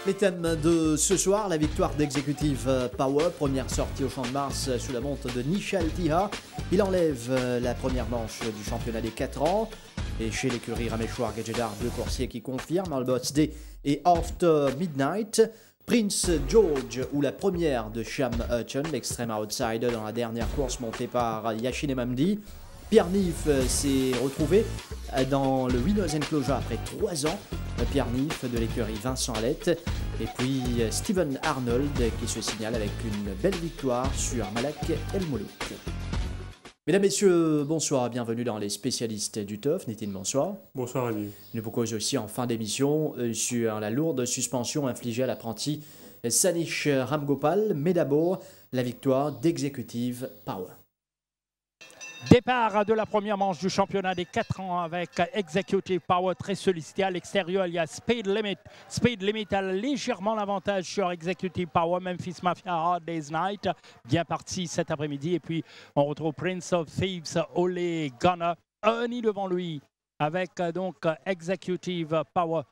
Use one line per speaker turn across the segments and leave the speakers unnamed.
Les thèmes de ce soir, la victoire d'Executive Power, première sortie au Champ de Mars sous la montre de Nishal Tiha. Il enlève la première manche du championnat des 4 ans. Et chez l'écurie Rameshwar Gajedar, deux coursiers qui confirment, Albots Day et After Midnight. Prince George ou la première de Sham Hutton, l'extrême outsider dans la dernière course montée par Yashin Emamdi. Pierre Nif s'est retrouvé dans le Winners Enclosure après 3 ans. Pierre Nif de l'écurie Vincent Alette. Et puis Steven Arnold qui se signale avec une belle victoire sur Malak El Moulouk. Mesdames, Messieurs, bonsoir, bienvenue dans les spécialistes du TUF. Nétine, bonsoir.
Bonsoir Ali.
Nous vous cause aussi en fin d'émission sur la lourde suspension infligée à l'apprenti Sanish Ramgopal, mais d'abord la victoire d'Executive Power.
Départ de la première manche du championnat des 4 ans avec Executive Power très sollicité. À l'extérieur, il y a Speed Limit. Speed Limit a légèrement l'avantage sur Executive Power. Memphis Mafia Hard Day's Night, bien parti cet après-midi. Et puis, on retrouve Prince of Thieves, Ole Gunner, Ernie devant lui avec donc Executive Power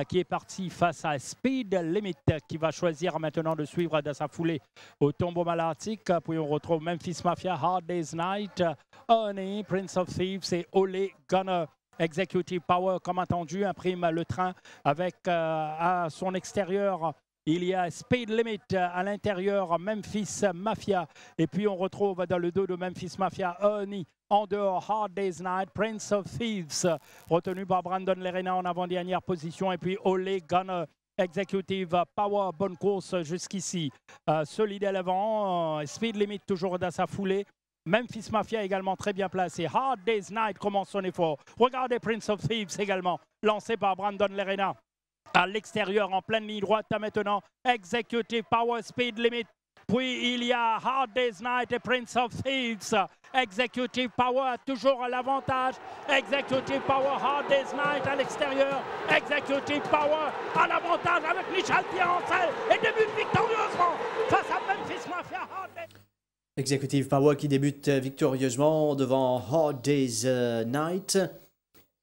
qui est parti face à Speed Limit qui va choisir maintenant de suivre dans sa foulée au tombeau malatique. Puis on retrouve Memphis Mafia, Hard Day's Night, Ernie, Prince of Thieves et Ole Gunner. Executive Power, comme attendu, imprime le train avec à son extérieur. Il y a Speed Limit à l'intérieur, Memphis Mafia. Et puis on retrouve dans le dos de Memphis Mafia, Ernie. En dehors, Hard Day's Night, Prince of Thieves, retenu par Brandon Lerena en avant-dernière position. Et puis Ole Gunner, Executive Power, bonne course jusqu'ici. Solide à l'avant, Speed Limit toujours dans sa foulée. Memphis Mafia également très bien placé. Hard Day's Night commence son effort. Regardez Prince of Thieves également, lancé par Brandon Lerena. À l'extérieur, en pleine ligne droite, maintenant, Executive Power, Speed Limit. Puis il y a Hard Day's Night et Prince of Thieves. Executive Power a toujours l'avantage. Executive Power, Hard Day's Night à l'extérieur. Executive Power a l'avantage avec Michel Tiancel et débute victorieusement face à Memphis Mafia. Hard Day.
Executive Power qui débute victorieusement devant Hard Day's Night.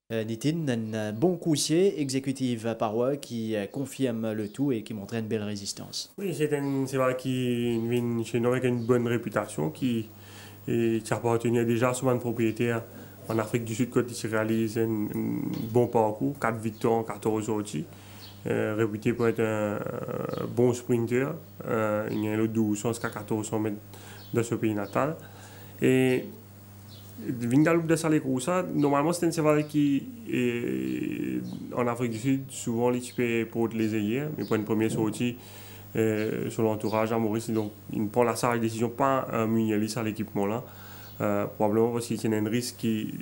Nétine, un bon coussier, Executive Power qui confirme le tout et qui montre une belle résistance.
Oui, c'est vrai qu'il vient chez nous avec une bonne réputation qui appartenait déjà souvent de propriétaires en Afrique du Sud quand il réalise un bon parcours, 4 victoires en 14 sorties. Réputé pour être un bon sprinter. Il y a un autre 1200 jusqu'à 1400 mètres dans ce pays natal. Et Vingaloup de Salekousa, normalement c'est un cheval qui en Afrique du Sud, souvent les types pour les ayers, mais pour une première sortie sur l'entourage à Maurice, donc il prend la sage décision pas un munyalis à l'équipement là, probablement parce qu'il y a un risque qu'il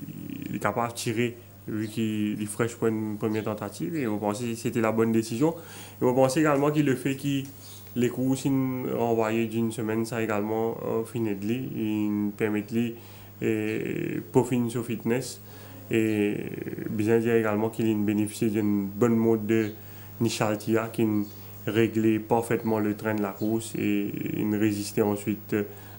est capable de tirer vu qu'il est fraîche pour une première tentative et on pensait que c'était la bonne décision. Et on pensait également qu'il le fait qu'il les courses envoyées d'une semaine, ça également finit de lui, il permet de lui et pour finir sur fitness et bien dire également qu'il bénéficie d'une bonne mode de Nishaltia qui réglait parfaitement le train de la course et il résistait ensuite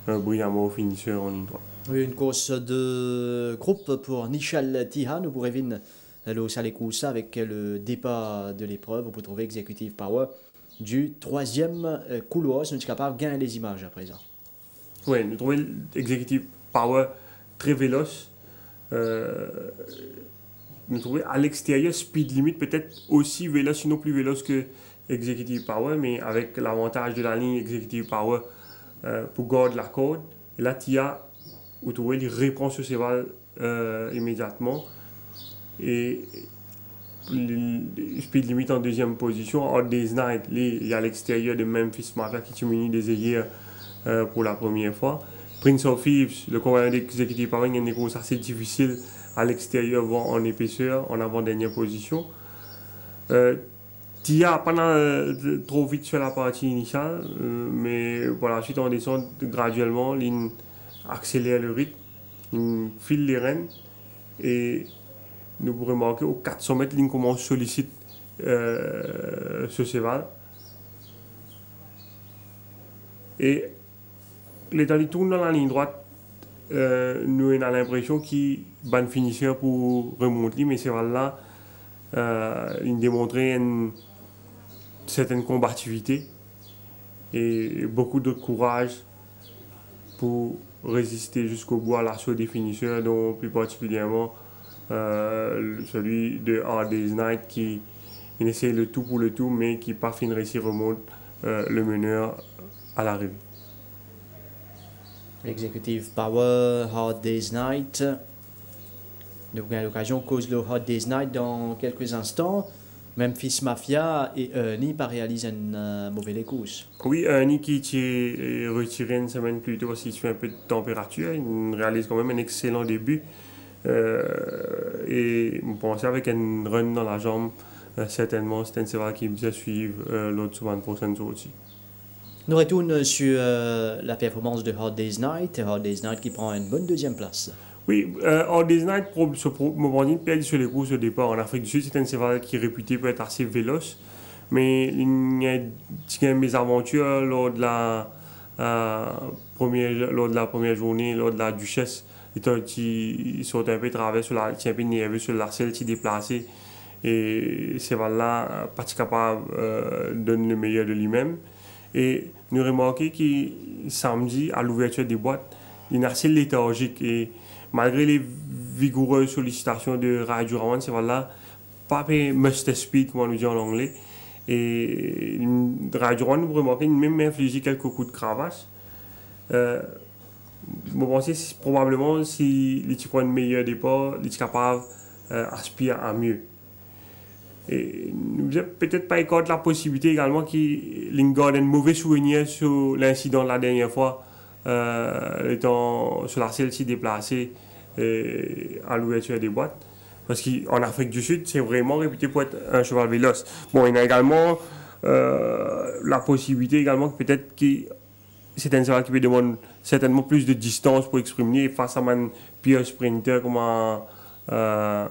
brillamment au finisseur en ligne droite.
Oui, une course de groupe pour Nishal Tiha. Nous pourrons venir au Salekousa avec le départ de l'épreuve. Vous pouvez trouver Executive Power du 3e couloir. Nous sommes capables de gagner les images à présent.
Oui, nous trouvons Executive Power très véloce. Nous trouvons à l'extérieur Speed Limit peut-être aussi véloce, sinon plus véloce que Executive Power, mais avec l'avantage de la ligne Executive Power pour garder la corde. Et là, Tia, vous trouvez, il reprend ce cheval immédiatement. Et Speed Limit en 2e position. Hard Day's Night, il y a à l'extérieur de Memphis Mafia qui se munit des ayers pour la première fois. Prince of Thieves, le convoyant d'Executive Power, il y a une course assez difficile à l'extérieur, voire en épaisseur, en avant-dernière position. Tia, pendant trop vite sur la partie initiale, mais voilà, ensuite on descend graduellement, il accélère le rythme, il file les rênes et nous pourrons remarquer aux 400 mètres, il commence à solliciter ce cheval. Et les temps, il tourne dans la ligne droite, nous avons l'impression qu'il va un finisseur pour remonter, mais ce cheval-là, il démontrait un certaine combativité et beaucoup de courage pour résister jusqu'au bout à l'assaut des finisseurs, dont plus particulièrement celui de Hard Day's Night qui essaie le tout pour le tout, mais qui pas fin de réussir remonte le meneur à l'arrivée.
Executive Power, Hard Day's Night. Nous avons l'occasion de cause le Hard Day's Night dans quelques instants. Memphis Mafia et Ernie pas réalisé une mauvaise course.
Oui, Ernie qui est retiré une semaine plus tôt parce qu'il suit un peu de température. Il réalise quand même un excellent début. Et on pensait avec un run dans la jambe, certainement, c'était un cheval qui me suivre l'autre semaine prochaine aussi.
Nous retournons sur la performance de Hard Day's Night. Hard Day's Night qui prend une bonne deuxième place.
Oui, Hard Day's Night, me perd sur les courses au départ. En Afrique du Sud, c'est un cheval qui est réputé pour être assez véloce. Mais il y a une mésaventure lors de la première journée, lors de la Duchesse. Il saute un peu travers sur la, il un peu nerveux sur la selle, il déplacé. Et ce cheval-là, pas capable de donner le meilleur de lui-même. Et nous remarquons que samedi, à l'ouverture des boîtes, il est assez léthargique. Et malgré les vigoureuses sollicitations de Raya Durawan, ce cheval-là, pas must speed, comme on nous dit en anglais. Et Raya Durawan, nous remarquons même infligé quelques coups de cravache. Je pense que probablement, si il prend un meilleur départ, il est capable d'aspirer à mieux. Et nous n'avons peut-être pas écarté la possibilité également qu'il garde un mauvais souvenir sur l'incident de la dernière fois, étant sur la selle-ci déplacée à l'ouverture des boîtes. Parce qu'en Afrique du Sud, c'est vraiment réputé pour être un cheval véloce. Bon, il y a également la possibilité également que peut-être que c'est un cheval qui peut demander certainement plus de distance pour exprimer face à un pire sprinter comme un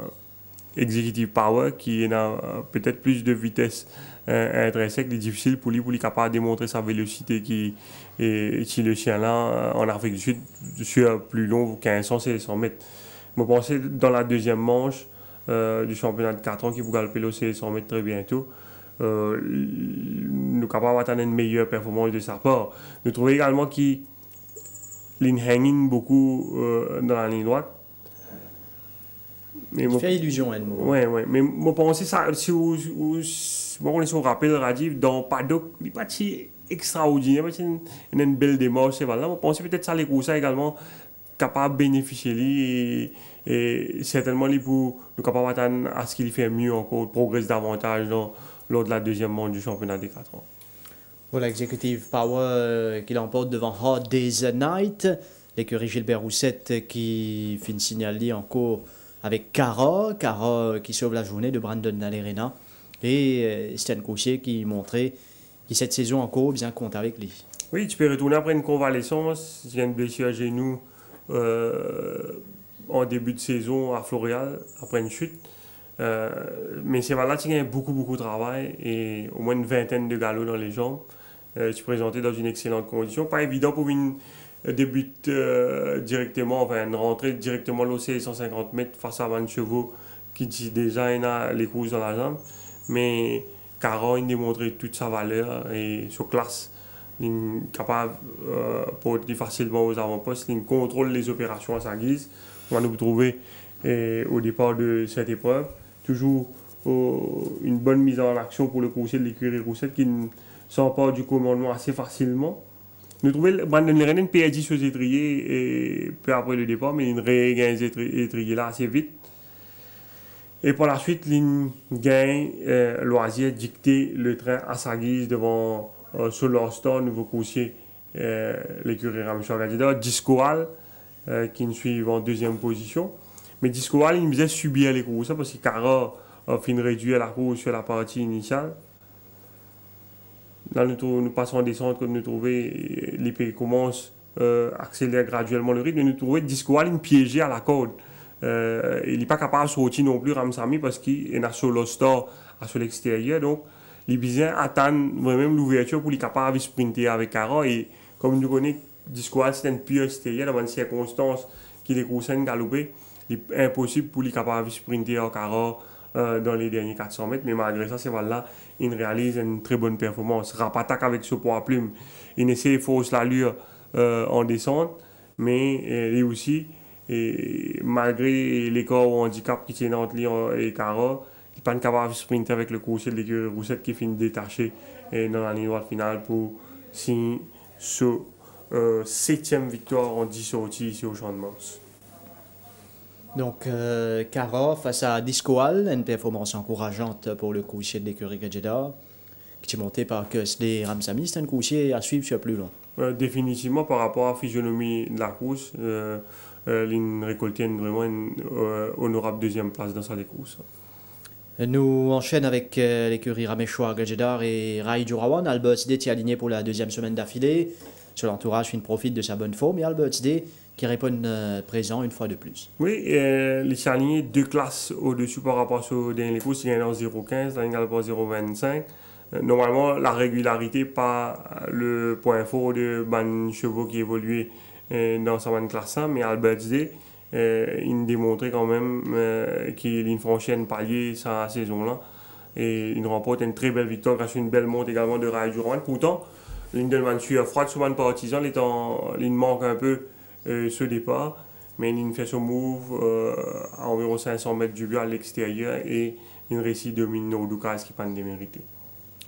Executive Power qui a peut-être plus de vitesse intrinsèque, c'est difficile pour lui capable de démontrer sa vélocité qui le chien là en Afrique du Sud sur plus long qu'un 100 mètres. Je pense dans la deuxième manche du championnat de 4 ans qui vous galoper le 100 mètres très bientôt. Nous sommes capables d'attendre une meilleure performance de sa part. Nous trouvons également qu'il hang beaucoup dans la ligne droite.
Il fait illusion, elle.
Oui, mais je pense que ça, si on se rappelle, Rajiv, dans Paddock, il n'est pas si extraordinaire, il y a une belle démarche. Je pense que peut-être ça les courses également capable de bénéficier et certainement nous capables d'attendre à ce qu'il fait mieux encore, progresse davantage lors de la deuxième manche du championnat des 4 ans.
Voilà, Executive Power qui l'emporte devant Hard Day's Night. L'écurie Gilbert Roussette qui finit signaler encore avec Cara qui sauve la journée de Brandon Nalerena. Et Stan Coussier qui montrait que cette saison encore bien compte avec lui.
Oui, tu peux retourner après une convalescence. Il y a une blessure à genou en début de saison à Floréal, après une chute. Mais c'est là qu'il y a beaucoup de travail et au moins une vingtaine de galops dans les jambes. Tu présentais dans une excellente condition. Pas évident pour une débute directement, enfin une rentrée directement l'OC 150 mètres face à 20 chevaux qui déjà a les courses dans la jambe. Mais Cara, il démontrait toute sa valeur et sa classe. Il est capable pour être facilement aux avant-postes. Il contrôle les opérations à sa guise. On va nous trouver au départ de cette épreuve. Toujours une bonne mise en action pour le conseil de l'écurie Roussette qui s'empare du commandement assez facilement. Nous trouvons Brandon Nalerena perdu sur les étriers et peu après le départ, mais il regagne les étriers là assez vite. Et par la suite, il gagne loisir dicter le train à sa guise devant Solar Star, nouveau coursier, l'écurie Ramchar Gadida, Discoal qui nous suit en deuxième position. Mais Discoal, il me faisait subir les courses parce que Cara a fini réduire la course sur la partie initiale. Là, nous passons en descente, comme nous trouvons, l'épée commence à accélérer graduellement le rythme. Et nous trouvons Discoal piégé à la corde. Il n'est pas capable de sortir non plus Ramsamy parce qu'il a Solar Star sur l'extérieur. Donc, les Bizins attendent vraiment l'ouverture pour les capables de sprinter avec Cara. Et comme nous connaissons, Discoal, c'est un pire extérieur dans une circonstance qui est coursé galopé. Il est impossible pour les capables de sprinter avec Cara dans les derniers 400 mètres, mais malgré ça, Cheval-là, il réalise une très bonne performance. Rapattaque avec ce poids plume, il essaie de fausser l'allure en descente, mais lui aussi, et malgré l'écart ou handicap qui tient entre lui et Cara, il n'est pas capable de sprinter avec le coursier de l'écurie Roussette qui finit détaché dans la ligne droite finale pour signer ce 7e victoire en 10 sorties ici au Champ de Mars.
Donc, Cara face à Discoal, une performance encourageante pour le coursier de l'écurie Gadjeda, qui est monté par KSD Ramsamy. C'est un coursier à suivre sur plus long.
Définitivement, par rapport à la physionomie de la course, il récoltait vraiment une honorable 2e place dans sa course.
Nous enchaînons avec l'écurie Raméchoir Gadjedar et Rai Jurawan. Albert Day est aligné pour la 2e semaine d'affilée. Son entourage profite de sa bonne forme et Albert Day qui répond présent une fois de plus.
Oui, il est aligné 2 classes au-dessus par rapport aux dernières courses. Il est en 0,15, il est en 0,25. Normalement, la régularité, pas le point fort de ban chevaux qui évoluait dans sa bonne classe 1, mais Albert Day, il démontrait quand même qu'il franchit un palier sa saison-là. Et il remporte une très belle victoire grâce à une belle monte également de Rai Jurawan. Pourtant, l'Indelman suit froide sur le partisan, il manque un peu ce départ, mais il fait son move à environ 500 mètres du but à l'extérieur et il réussit de dominer Nodukas qui pas démérité.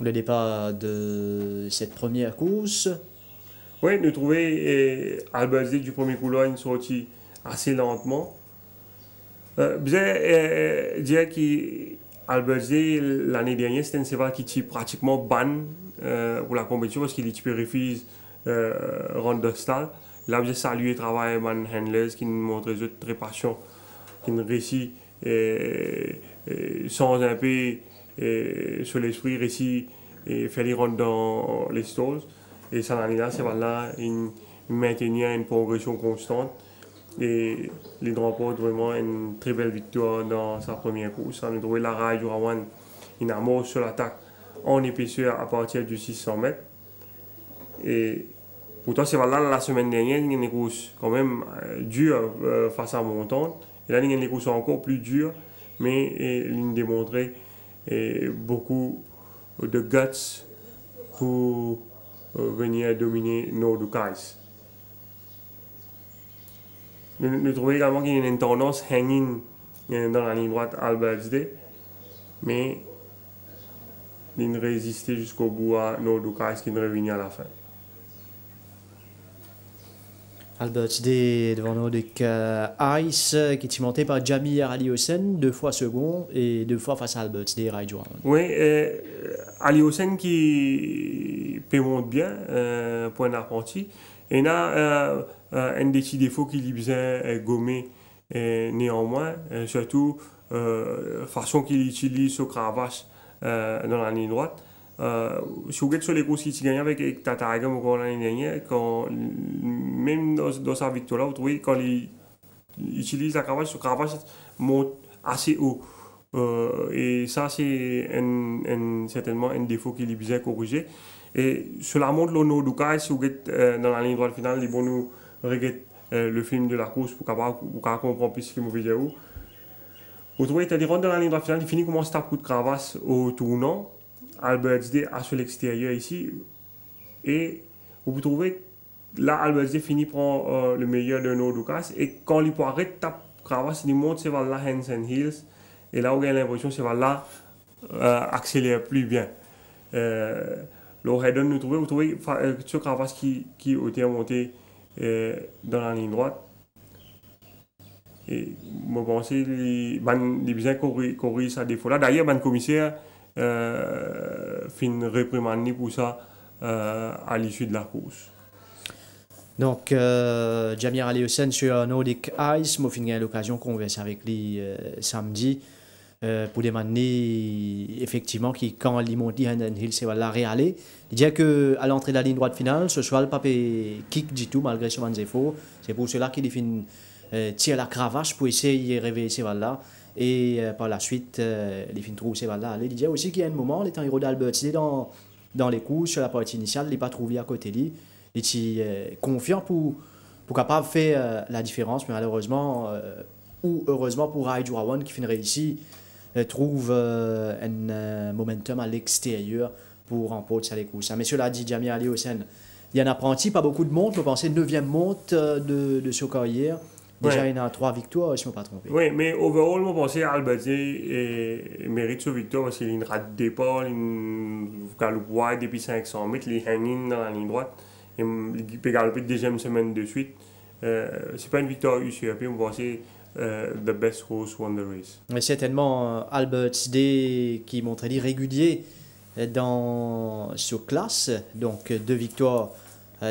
Le départ de cette première course.
Oui, nous trouvons Albert Day du premier couloir une sortie assez lentement. Je dirais qu'Albert Day l'année dernière c'était un cheval qui était pratiquement ban pour la compétition parce qu'il était refuse rendre de stade. Là, j'ai salué le travail de Man Handlers qui nous montre très patient, qui nous réussit sans un peu sur l'esprit, réussit et faire les rendre dans les stalls. Et ça, l'année-là, c'est voilà, il maintenait une progression constante. Et il remporte vraiment une très belle victoire dans sa première course. On a trouvé la Rai Jurawan, il a mort sur l'attaque en épaisseur à partir du 600 mètres. Et pourtant, c'est voilà, la semaine dernière, il y a une course quand même dure face à Montante. Et là, il y a une course encore plus dure, mais il démontrait beaucoup de guts pour venir dominer Nodukas. Nous trouvons également qu'il y a une tendance hanging dans la ligne droite Albert Day, mais il résistait jusqu'au bout à Nodukas qui est revenu à la fin.
Albert Day devant nous avec Ice qui est monté par Jamir Ali Hossein, 2 fois second et 2 fois face à Albert Day et Rai Jurawan.
Oui, Ali Hossein qui monte bien, point d'apprenti. Et là, un des petits défauts qu'il lui faisait gommer néanmoins, surtout façon qu'il utilise ce cravache dans la ligne droite. Si vous regardez sur les courses qu'il gagnait avec Tata Agam encore l'année dernière, même dans sa victoire là, vous trouvez quand il utilise la cravache, ce cravache monte assez haut. Et ça, c'est certainement un défaut qu'il lui faisait corriger. Et cela montre le Nodukas, si vous regardez dans la ligne droite finale, il faut nous regarder le film de la course pour comprendre plus ce qu'il me dit. Vous trouvez qu'il rentre dans la ligne droite finale, il finit comme un coup de cravache au tournant. Albert Day à sur l'extérieur ici. Et vous trouvez là, Albert Day finit par le meilleur de Nodukas. Et quand il peut arrêter tape cravache, il monte c'est vers là hands and heels. Et là, vous avez l'impression que c'est vers là accélère plus bien. Le Hayden, vous trouvez ce cravache qui a été monté dans la ligne droite. Et moi, je pense qu'il a bien corrigé sa défaut-là. D'ailleurs, le commissaire fin réprimandé pour ça à l'issue de la course.
Donc, Jamir Ali Hossein sur Nordic Ice, moi, j'ai eu l'occasion de converser avec lui samedi pour demander effectivement quand il monte Hand Hill, c'est la réalité. Il dit qu'à l'entrée de la ligne droite finale, ce soir, le papé kick du tout malgré ce défaut. C'est pour cela qu'il tire la cravache pour essayer de réveiller ces balles-là. Et par la suite, il finit trouver ces balles-là. Il dit aussi qu'il y a un moment, étant héros d'Albert Day dans les coups, sur la partie initiale, il n'est pas trouvé à côté de lui. Il est confiant pour capable de faire la différence, mais malheureusement, ou heureusement pour Rai Jurawan qui finirait ici trouve un momentum à l'extérieur pour remporter les courses. Mais cela dit, Jamie Ali Hossein, il y a un apprenti, pas beaucoup de montes, je pense, 9e monte de sa carrière. Déjà, il y a 3 victoires, si je ne me pas trompé.
Oui, mais overall, je pense qu'Alberti mérite sa victoire parce qu'il a une rate de départ, une galope wide depuis 500 mètres, il est hanging dans la ligne droite. Et il peut galoper deuxième semaine de suite. C'est pas une victoire UCAP, je pense the best horse won the race.
Mais certainement, Albert D qui montrait régulier dans sur classe, donc 2 victoires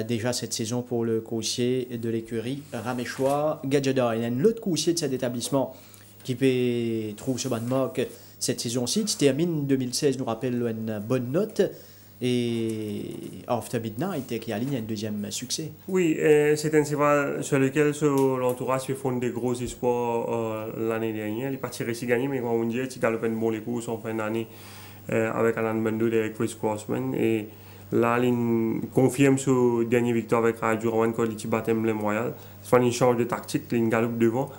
déjà cette saison pour le coursier de l'écurie Raméchois Gadjada. Il y a un autre coursier de cet établissement qui peut trouver ce bon marque cette saison-ci, qui termine 2016, nous rappelle une bonne note. Et After Midnight qui aligne un 2e succès.
Oui, c'est un cheval sur lequel l'entourage fait fondre des gros espoirs l'année dernière. Il est parti réussi gagner, mais quand on dit qu'il galopait une bonne course en fin d'année avec Alan Bando et avec Chris Crossman. Et là, il confirme sa dernière victoire avec Radio Rowan quand il battait Emblem Royal. Soit il change de tactique, il galope devant.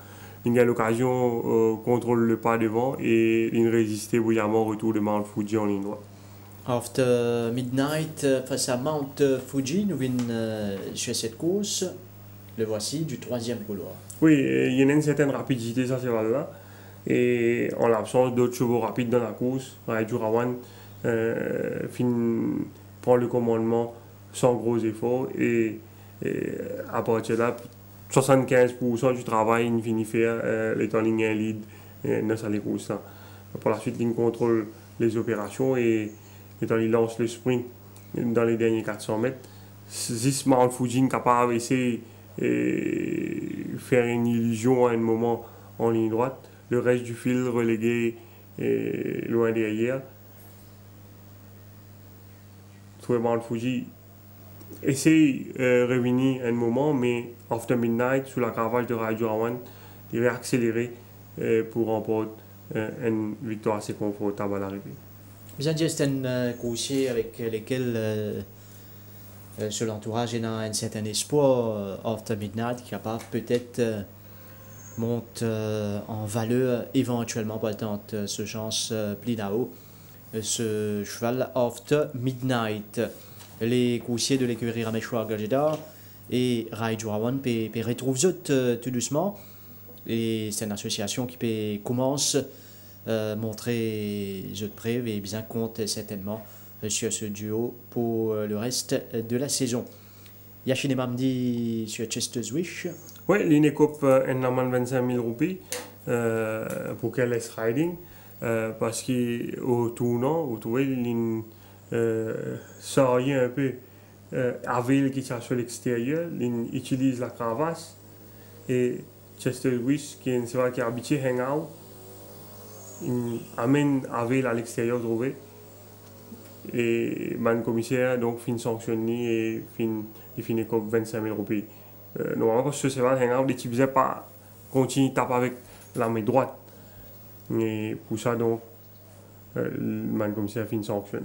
Il a l'occasion contrôle le pas devant et il résistait brillamment au retour de Mount Fuji en ligne droite.
After Midnight face à Mount Fuji, nous venons sur cette course. Le voici du 3e couloir.
Oui, il y a une certaine rapidité sur ce cheval-là. Et en l'absence d'autres chevaux rapides dans la course, Radio Rowan prend le commandement sans gros efforts. Et à partir de là, 75% du travail, il finit faire est en ligne un lead dans sa course. Pour la suite, il contrôle les opérations et il lance le sprint dans les derniers 400 mètres. Si Mount Fuji est capable d'essayer de faire une illusion à un moment en ligne droite, le reste du fil relégué loin derrière. Mount Fuji essaye de revenir un moment, mais After Midnight, sous la caravage de Radio Rowan, il va accélérer pour remporter une victoire assez confortable à l'arrivée.
Bien dit, c'est un coursier avec lequel sur l'entourage il y a un certain espoir After Midnight qui est capable peut-être monte en valeur éventuellement pas le temps de ce chance plus là-haut ce cheval After Midnight. Les coursiers de l'écurie Raméchois Gadjada et Raiju Rawan peut retrouver tout doucement et c'est une association qui peut commencer montrer jeu de preuve et bien compte certainement sur ce duo pour le reste de la saison. Yachine Mamdi sur Chester's Wish.
Oui, l'une coupe énormément 25 000 roupies pour qu'elle laisse riding parce qu'au tournant, vous trouvez, l'une sort un peu à ville qui est sur l'extérieur, l'une utilise la cravache et Chester's Wish qui est une cheval qui est habitué à hang out. Il amène Avel à l'extérieur trouvé et le commissaire donc fin sanctionné et fin comme 25 000 roupies. Normalement quand ce cheval hang out, les types pas continue taper avec la main droite. Et pour ça donc le commissaire fin sanctionné.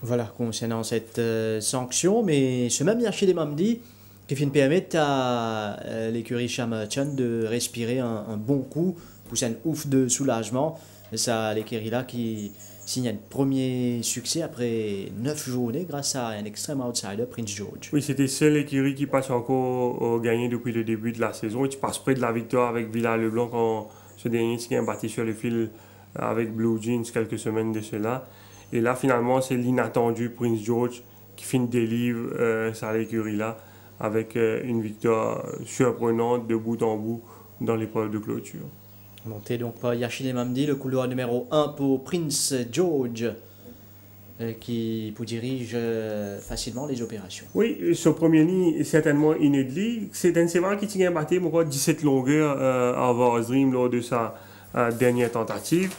Voilà concernant cette sanction, mais ce même Yachide Mamdi qui finit permettre à l'écurie Chamerchan de respirer un bon coup, pousser un ouf de soulagement. C'est l'écurie là qui signe un premier succès après 9 journées grâce à un extrême outsider, Prince George.
Oui, c'était seule écurie qui passe encore gagné depuis le début de la saison. Et tu passes près de la victoire avec Villars-le-Blanc quand ce dernier qui a battu sur le fil avec Blue Jeans quelques semaines de cela. Et là, finalement, c'est l'inattendu Prince George qui finit délivre sa écurie là, avec une victoire surprenante de bout en bout dans l'épreuve de clôture.
Monté donc par Yachine Mamdi, le couloir numéro 1 pour Prince George, qui dirige facilement les opérations.
Oui, ce premier ligne est certainement inédit. C'est un cheval qui tient battu 17 longueurs à Varsdream lors de sa dernière tentative.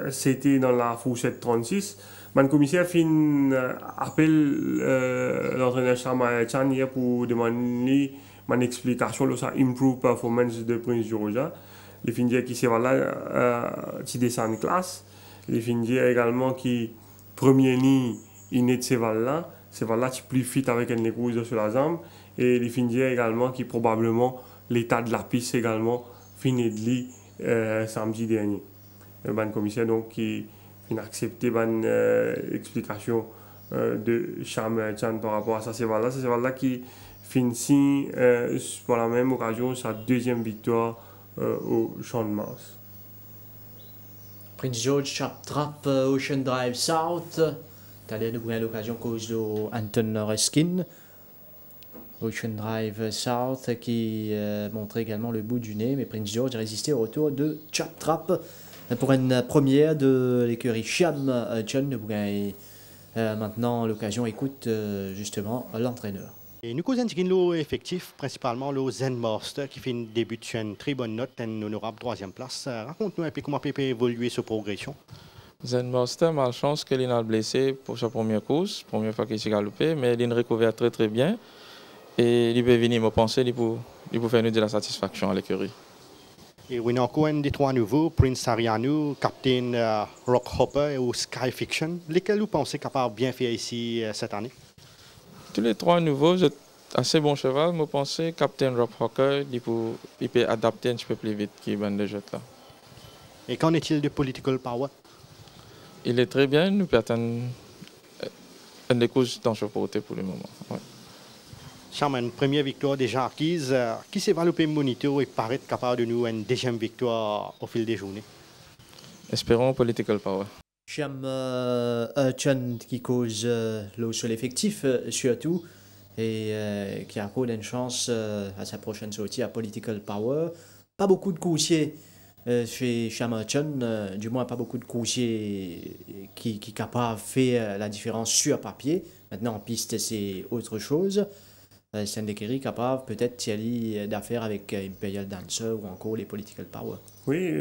C'était dans la fourchette 36. Le commissaire appelle l'entraîneur Shamaya Chan hier pour demander une explication de sa improved performance de Prince George. Les fin dire qui c'est là qui descend classe. Les fin dire également qui premier ligne inné de ces là qui plus fit avec une épouse sur la jambe et les fin dire également qui probablement l'état de la piste également fini samedi dernier. Le commissaire donc qui a accepté l'explication de Sham Chan par rapport à ça. C'est là qui finit pour la même occasion sa deuxième victoire au Champ de Mars.
Prince George Trap Ocean Drive South. T'allais nous prendre l'occasion cause de Anton Reskin. Ocean Drive South qui montrait également le bout du nez, mais Prince George résistait au retour de Chap Trap pour une première de l'écurie Sham Chun. Maintenant l'occasion écoute justement l'entraîneur.
Et nous causons un effectif, principalement le Zen Master, qui fait une début sur une très bonne note, une honorable 3e place. Raconte-nous un peu comment peut évoluer sa progression.
Zen Master, malchance qu'il a blessé pour sa première course, première fois qu'il s'est galopé, mais il a recouvert très bien. Et il peut venir me penser, il peut faire nous de la satisfaction à l'écurie.
Et on a encore un des 3 nouveaux, Prince Arianu, Captain Rock Hopper et Sky Fiction. Lesquels vous pensez capables de bien faire ici cette année?
Tous les 3 nouveaux, c'est assez bon cheval. Je pense que Captain Rock Hopper, il peut adapter un petit peu plus vite qu'il bande de jeux là.
Et qu'en est-il de Political Power?
Il est très bien, nous peut attendre une des courses dans ce porté pour le moment. Ouais.
Cham, une première victoire déjà acquise. Qui s'est développé moniteur et paraît capable de nous une deuxième victoire au fil des journées?
Espérons Political Power.
Sham Chun qui cause l'eau sur l'effectif surtout et qui a encore une chance à sa prochaine sortie à Political Power. Pas beaucoup de coursiers chez Sham Chun, du moins pas beaucoup de coursiers qui sont capables de faire la différence sur papier. Maintenant en piste c'est autre chose. C'est un écurie capable peut-être d'y aller d'affaires avec Imperial Dancer ou encore les Political Power.
Oui,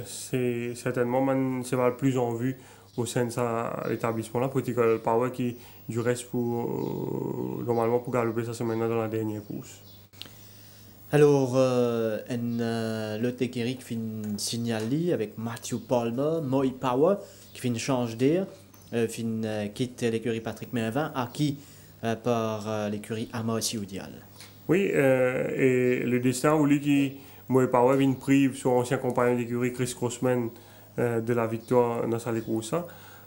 c'est certainement c'est le plus en vue au sein de cet établissement-là, Political Power qui du reste normalement pour galoper ça c'est maintenant dans la dernière course.
Alors, l'autre écurie qui fait une signal avec Matthew Palmer, Moi Power, qui fait une change d'air, quitte l'écurie Patrick Mervin, acquis par l'écurie Amos Udial.
Oui, et le destin voulait que Moi Power vienne prive son ancien compagnon d'écurie Chris Crossman de la victoire dans sa course.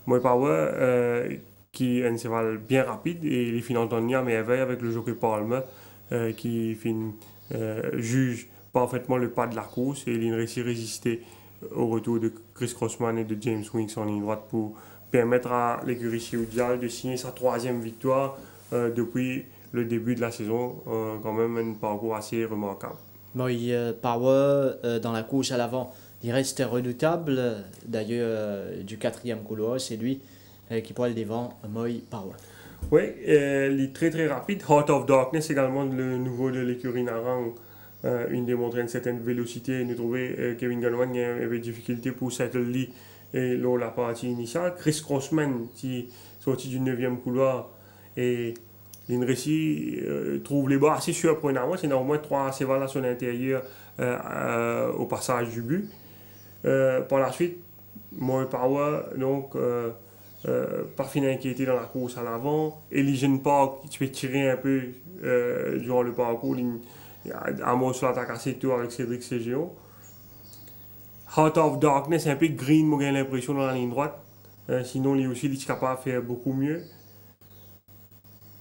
Moi Power qui est un cheval bien rapide et il finit en temps de merveille avec le jockey Palmer qui juge parfaitement le pas de la course et il réussit à résister au retour de Chris Crossman et de James Winks en ligne droite pour permettre à l'écurie Udial de signer sa 3e victoire depuis le début de la saison, quand même un parcours assez remarquable.
Moi Power dans la course à l'avant, il reste redoutable. D'ailleurs, du 4e couloir, c'est lui qui prend le devant, Moi Power.
Oui, il est très rapide. Heart of Darkness, également le nouveau de l'écurie Narang, il démontre une certaine vélocité. Nous trouvons Kevin Galwan avait des difficultés pour settle lit et lors de la partie initiale. Chris Crossman, qui est sorti du 9e couloir, et l'Inresi trouve les bas assez surprenants. C'est néanmoins 3 chevals à son intérieur au passage du but. Par la suite, Moi Power, donc, pas fini inquiété dans la course à l'avant. Elysian Park, qui fait tirer un peu durant le parcours. Amos sur l'attaque assez tôt avec Cédric Cégéo. Heart of Darkness, un peu green, j'ai l'impression, dans la ligne droite. Sinon, lui aussi, il est capable de faire beaucoup mieux.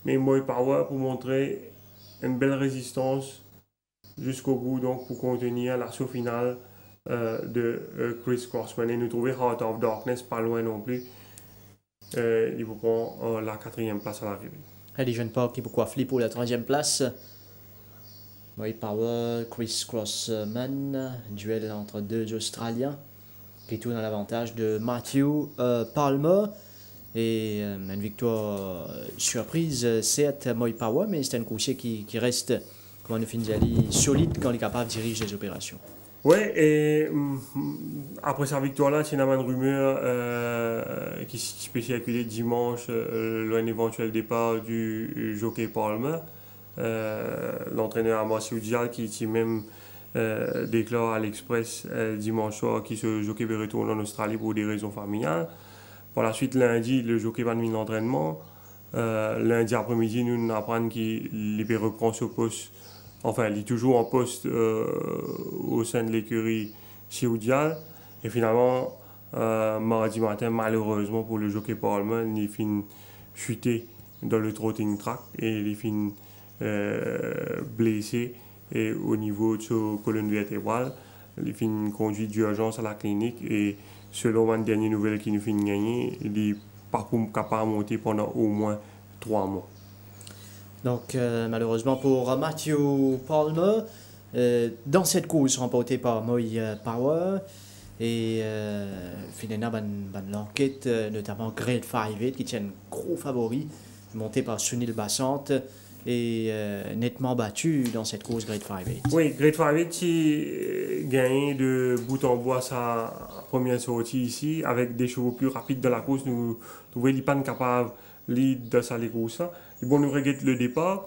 Mais Moi Power pour montrer une belle résistance jusqu'au bout, donc pour contenir l'assaut final de Chris Crossman. Et nous trouver Heart of Darkness pas loin non plus. Il vous prend la 4e place à l'arrivée.
Elysian Park qui pourquoi flip pour la 3e place. Moi Power, Chris Crossman, duel entre 2 Australiens qui tourne à l'avantage de Matthew Palmer. Et une victoire surprise, certes, Moi Power, mais c'est un coursier qui reste, comme on finit solide quand il est capable de diriger les opérations.
Oui, et après sa victoire-là, c'est une rumeur qui peut circuler dimanche, un éventuel départ du jockey Palmer, l'entraîneur Amos Udial qui même déclare à l'Express dimanche soir qu'il se jockey va retourner en Australie pour des raisons familiales. Par la suite, lundi, le jockey va venir l'entraînement. Lundi après-midi, nous apprenons qu'il reprend ce poste enfin, il est toujours en poste au sein de l'écurie Chioudial. Et finalement, mardi matin, malheureusement pour le jockey Parlement, il finit chuté dans le trotting track et il finit blessé et au niveau de sa colonne vertébrale. Il finit conduit d'urgence à la clinique et selon une dernière nouvelle qui nous finit gagner, il n'est pas capable de monter pendant au moins 3 mois.
Donc, malheureusement pour Matthew Palmer, dans cette course remportée par Moy Power, et finalement, l'enquête, notamment Grade 5-8, qui tient un gros favori, monté par Sunil Bassant, et nettement battu dans cette course Grade 5-8.
Oui, Grade 5-8 qui gagné de bout en bois sa première sortie ici, avec des chevaux plus rapides dans la course. Nous trouvons qu'il n'est pas capable de lead dans sa course. Bon, nous regrettons le départ,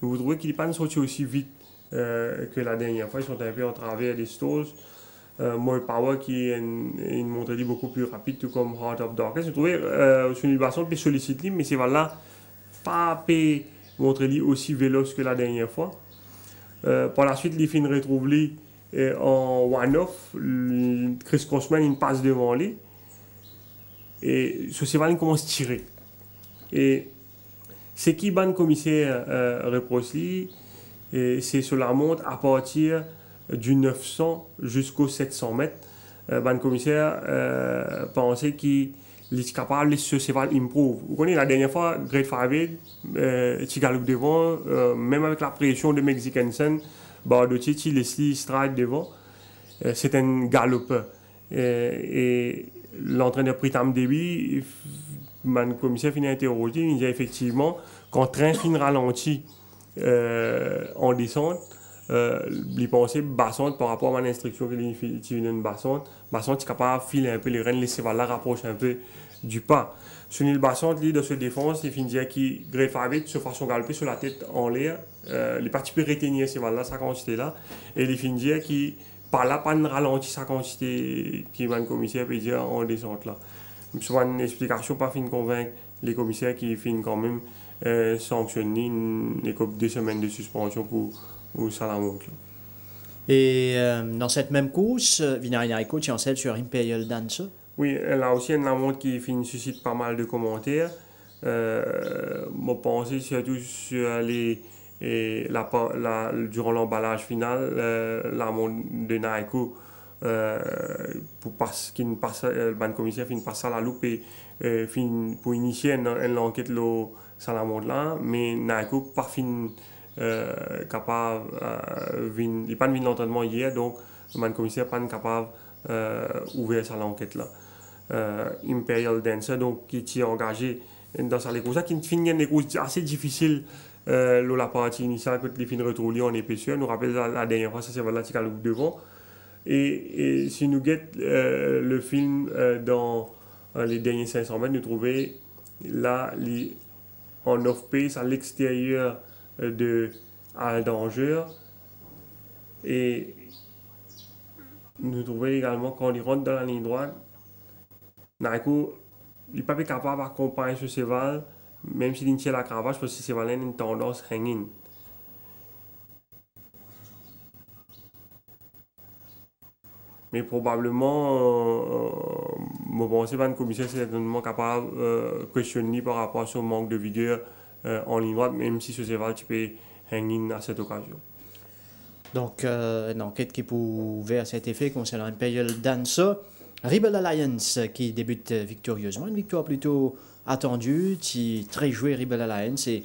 nous trouvons qu'il n'est pas sorti aussi vite que la dernière fois. Ils sont un peu en travers des stalls. Moy Power qui est une montée beaucoup plus rapide, tout comme Heart of Darkness. Nous trouvons Sunil Bassant puis sollicite, mais c'est voilà pas montré aussi véloce que la dernière fois. Par la suite, les fins retrouve en one-off. Chris Crossman il passe devant lui. Et ce cheval commence à tirer. Et c'est qui ban commissaire reproche lui, c'est sur la montre à partir du 900 jusqu'au 700 mètres. Ban commissaire pensait qu'il est capable de ce cheval improve. Vous connaissez la dernière fois, Grade 5-8, tu galopes devant, même avec la pression de Mexicanson, Bardotti, tu laisses stride devant. C'est un galopeur. Et l'entraîneur Pritam Devi, le commissaire finit interrogé, il dit effectivement, quand train finit ralenti en descente, il pensait bassante par rapport à mon instruction qu'il vient de bassante. Bassante est capable de filer un peu les rênes, laisser la rapprocher un peu du pas. Sunil Bassant, lui, de se défense, il finit dire qu'il Grade 5-8 se façon galoper sur la tête en l'air. Les parties peut retenir ces balles-là, sa quantité-là. Et il finit dire qu'il par là, pas de ralenti sa quantité qui va le commissaire peut dire en descente là. C'est une explication pas fin de convaincre les commissaires qui finissent quand même sanctionner les 2 semaines de suspension pour ça la montre.
Et dans cette même course, Vinarinaiko tient celle sur Imperial Dancer.
Oui, là aussi, une montre qui suscite pas mal de commentaires. Mon pensée surtout sur durant l'emballage final, la montre de Naiko, le commissaire finit par ça la loupe et pour initier une enquête sur la montre là, mais Naiko pas fin capable, il n'a pas de l'entraînement hier, donc le commissaire n'est pas capable d'ouvrir ça l'enquête là. Imperial Dancer, donc qui est engagé dans sa course, qui finit des courses assez difficiles. La partie initiale, quand les fins retrouvées en épaisseur, nous rappelle la dernière fois, ça c'est voilà, qui est devant. Et si nous guettons le film dans les derniers 500 mètres, nous trouvons là, en off-pace, à l'extérieur de Aldanger. Et nous trouvons également quand il rentre dans la ligne droite, Naiko, il n'est pas capable d'accompagner ce cheval, même s'il tient la cravache, parce que ce cheval a une tendance à hang-in. Mais probablement, je pense que le commissaire est certainement capable de questionner par rapport à son manque de vigueur en ligne droite, même si ce cheval peut hang-in à cette occasion.
Donc, une enquête qui peut ouvrir à cet effet concernant Imperial Dancer. Rebel Alliance qui débute victorieusement, une victoire plutôt attendue, qui très joué Rebel Alliance et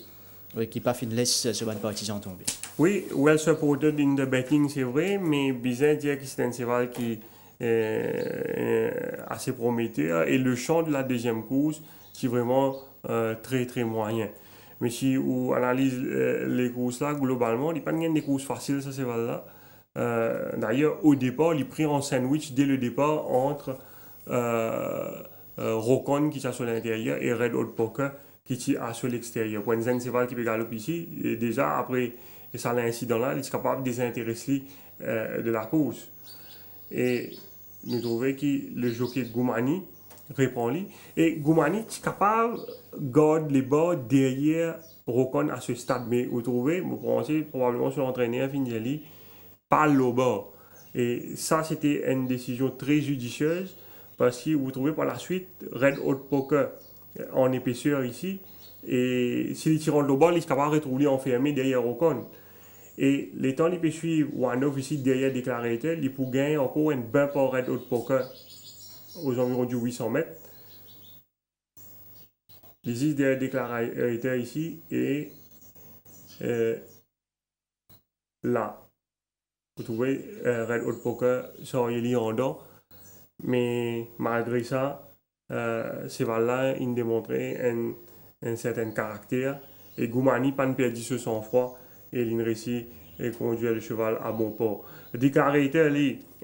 qui pas fin laisse ce bon partisan tomber.
Oui, well supported in the betting, c'est vrai, mais bizarre dire que c'est un cheval qui est assez prometteur et le champ de la deuxième course, c'est vraiment très très moyen. Mais si on analyse les courses là, globalement, il n'y a pas des courses faciles, ce cheval-là. D'ailleurs, au départ, il prit en sandwich dès le départ entre Rokon qui est sur l'intérieur et Red Hot Poker qui est sur l'extérieur. Pour un cheval qui peut galoper ici, et déjà après ça l'incident-là, il est capable de désintéresser de la course. Et nous trouvons que le jockey Goumani, répond-lui. Et Goumani est capable de garder les bas derrière Rokon à ce stade. Mais vous trouvez, vous pensez probablement sur l'entraîneur Finjali, pas le bas. Et ça, c'était une décision très judicieuse parce que vous trouvez par la suite Red Hot Poker en épaisseur ici. Et si les tirants de bas, ils sont capables de retrouver enfermé derrière Rokon. Et les temps qui peuvent suivre One-Off ici derrière Déclarateur, ils peuvent gagner encore une bonne par Red Hot Poker aux environs du 800 mètres. Ici derrière Déclarateur ici et là. Vous trouvez Red Hot Poker sur Yeli en dents. Mais malgré ça, ces balles-là, ils démontraient un certain caractère. Et Goumani n'a pas perdu ce sang-froid. Et il réussit à conduire le cheval à bon port. Déclarateur,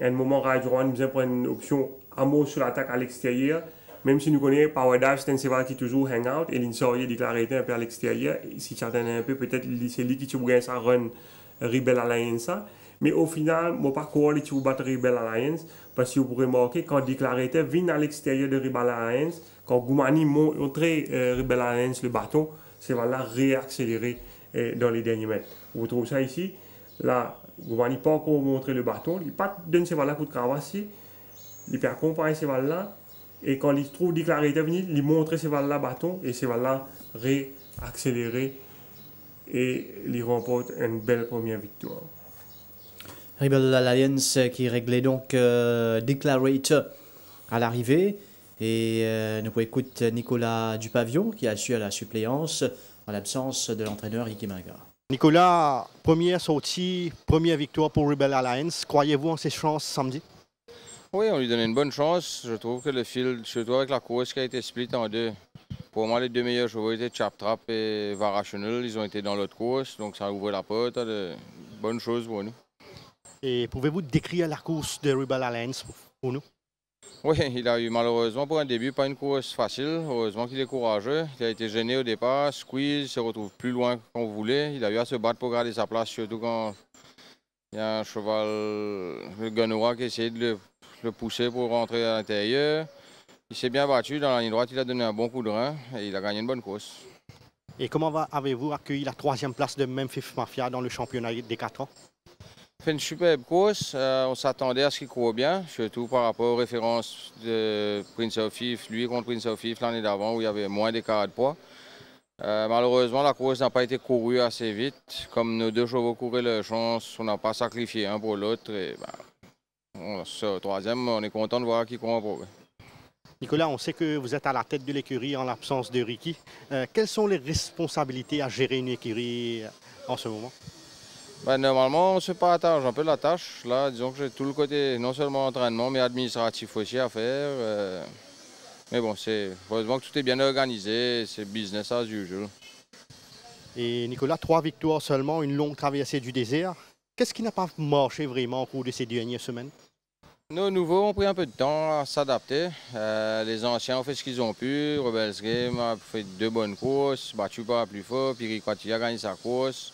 à un moment, Rajuan nous a pris une option à mot sur l'attaque à l'extérieur. Même si nous connaissons Power Dive, c'est un cheval qui toujours hang out. Et il sort Déclarateur un peu à l'extérieur. Si certains un peu, peut-être c'est lui qui gagne sa run Rebel Alliance. Mais au final, je ne vais pas croire que vous battez Rebel Alliance parce que vous pourrez remarquer quand Déclarateur vient à l'extérieur de Rebel Alliance, quand Goumani montre Rebel Alliance le bâton, c'est voilà réaccéléré dans les derniers mètres. Vous trouvez ça ici. Là, Goumani n'a pas encore montré le bâton. Il n'a pas donné ce cheval-là pour traverser. Il peut accompagner ce cheval-là. Et quand il trouve Déclarateur venir, il montre ce cheval-là bâton et ce cheval-là réaccéléré. Et il remporte une belle première victoire.
Rebel Alliance qui réglait donc Declarator à l'arrivée. Et nous pouvons écouter Nicolas Dupavillon qui assure la suppléance en l'absence de l'entraîneur Ricky Maga.
Nicolas, première sortie, première victoire pour Rebel Alliance. Croyez-vous en ses chances samedi?
Oui, on lui donnait une bonne chance. Je trouve que le field, surtout avec la course qui a été split en deux, pour moi, les deux meilleurs chevaux étaient Chap Trap et Varational. Ils ont été dans l'autre course, donc ça a ouvert la porte à de bonnes choses pour nous.
Et pouvez-vous décrire la course de Rebel Alliance pour nous?
Oui, il a eu malheureusement pour un début pas une course facile. Heureusement qu'il est courageux. Il a été gêné au départ, squeeze, il se retrouve plus loin qu'on voulait. Il a eu à se battre pour garder sa place, surtout quand il y a un cheval, le Ganoa, qui essayait de le pousser pour rentrer à l'intérieur. Il s'est bien battu dans la ligne droite, il a donné un bon coup de rein et il a gagné une bonne course.
Et comment avez-vous accueilli la 3e place de Memphis Mafia dans le championnat des 4 ans?
Fait une superbe course, on s'attendait à ce qu'il court bien, surtout par rapport aux références de Prince of Thief, lui contre Prince of Thief l'année d'avant où il y avait moins d'écart de poids. Malheureusement, la course n'a pas été courue assez vite. Comme nos deux chevaux couraient leur chance, on n'a pas sacrifié un pour l'autre. Et ce 3e, on est content de voir qu'il court en progrès.
Nicolas, on sait que vous êtes à la tête de l'écurie en l'absence de Ricky. Quelles sont les responsabilités à gérer une écurie en ce moment?
Normalement, on se partage un peu la tâche. Là, disons que j'ai tout le côté, non seulement entraînement, mais administratif aussi à faire. Mais bon, heureusement que tout est bien organisé, c'est business as usual.
Et Nicolas, 3 victoires seulement, une longue traversée du désert. Qu'est-ce qui n'a pas marché vraiment au cours de ces dernières semaines?
Nos nouveaux ont pris un peu de temps à s'adapter. Les anciens ont fait ce qu'ils ont pu. Rebels Game a fait 2 bonnes courses, battu par plus fort, Piriquati a gagné sa course.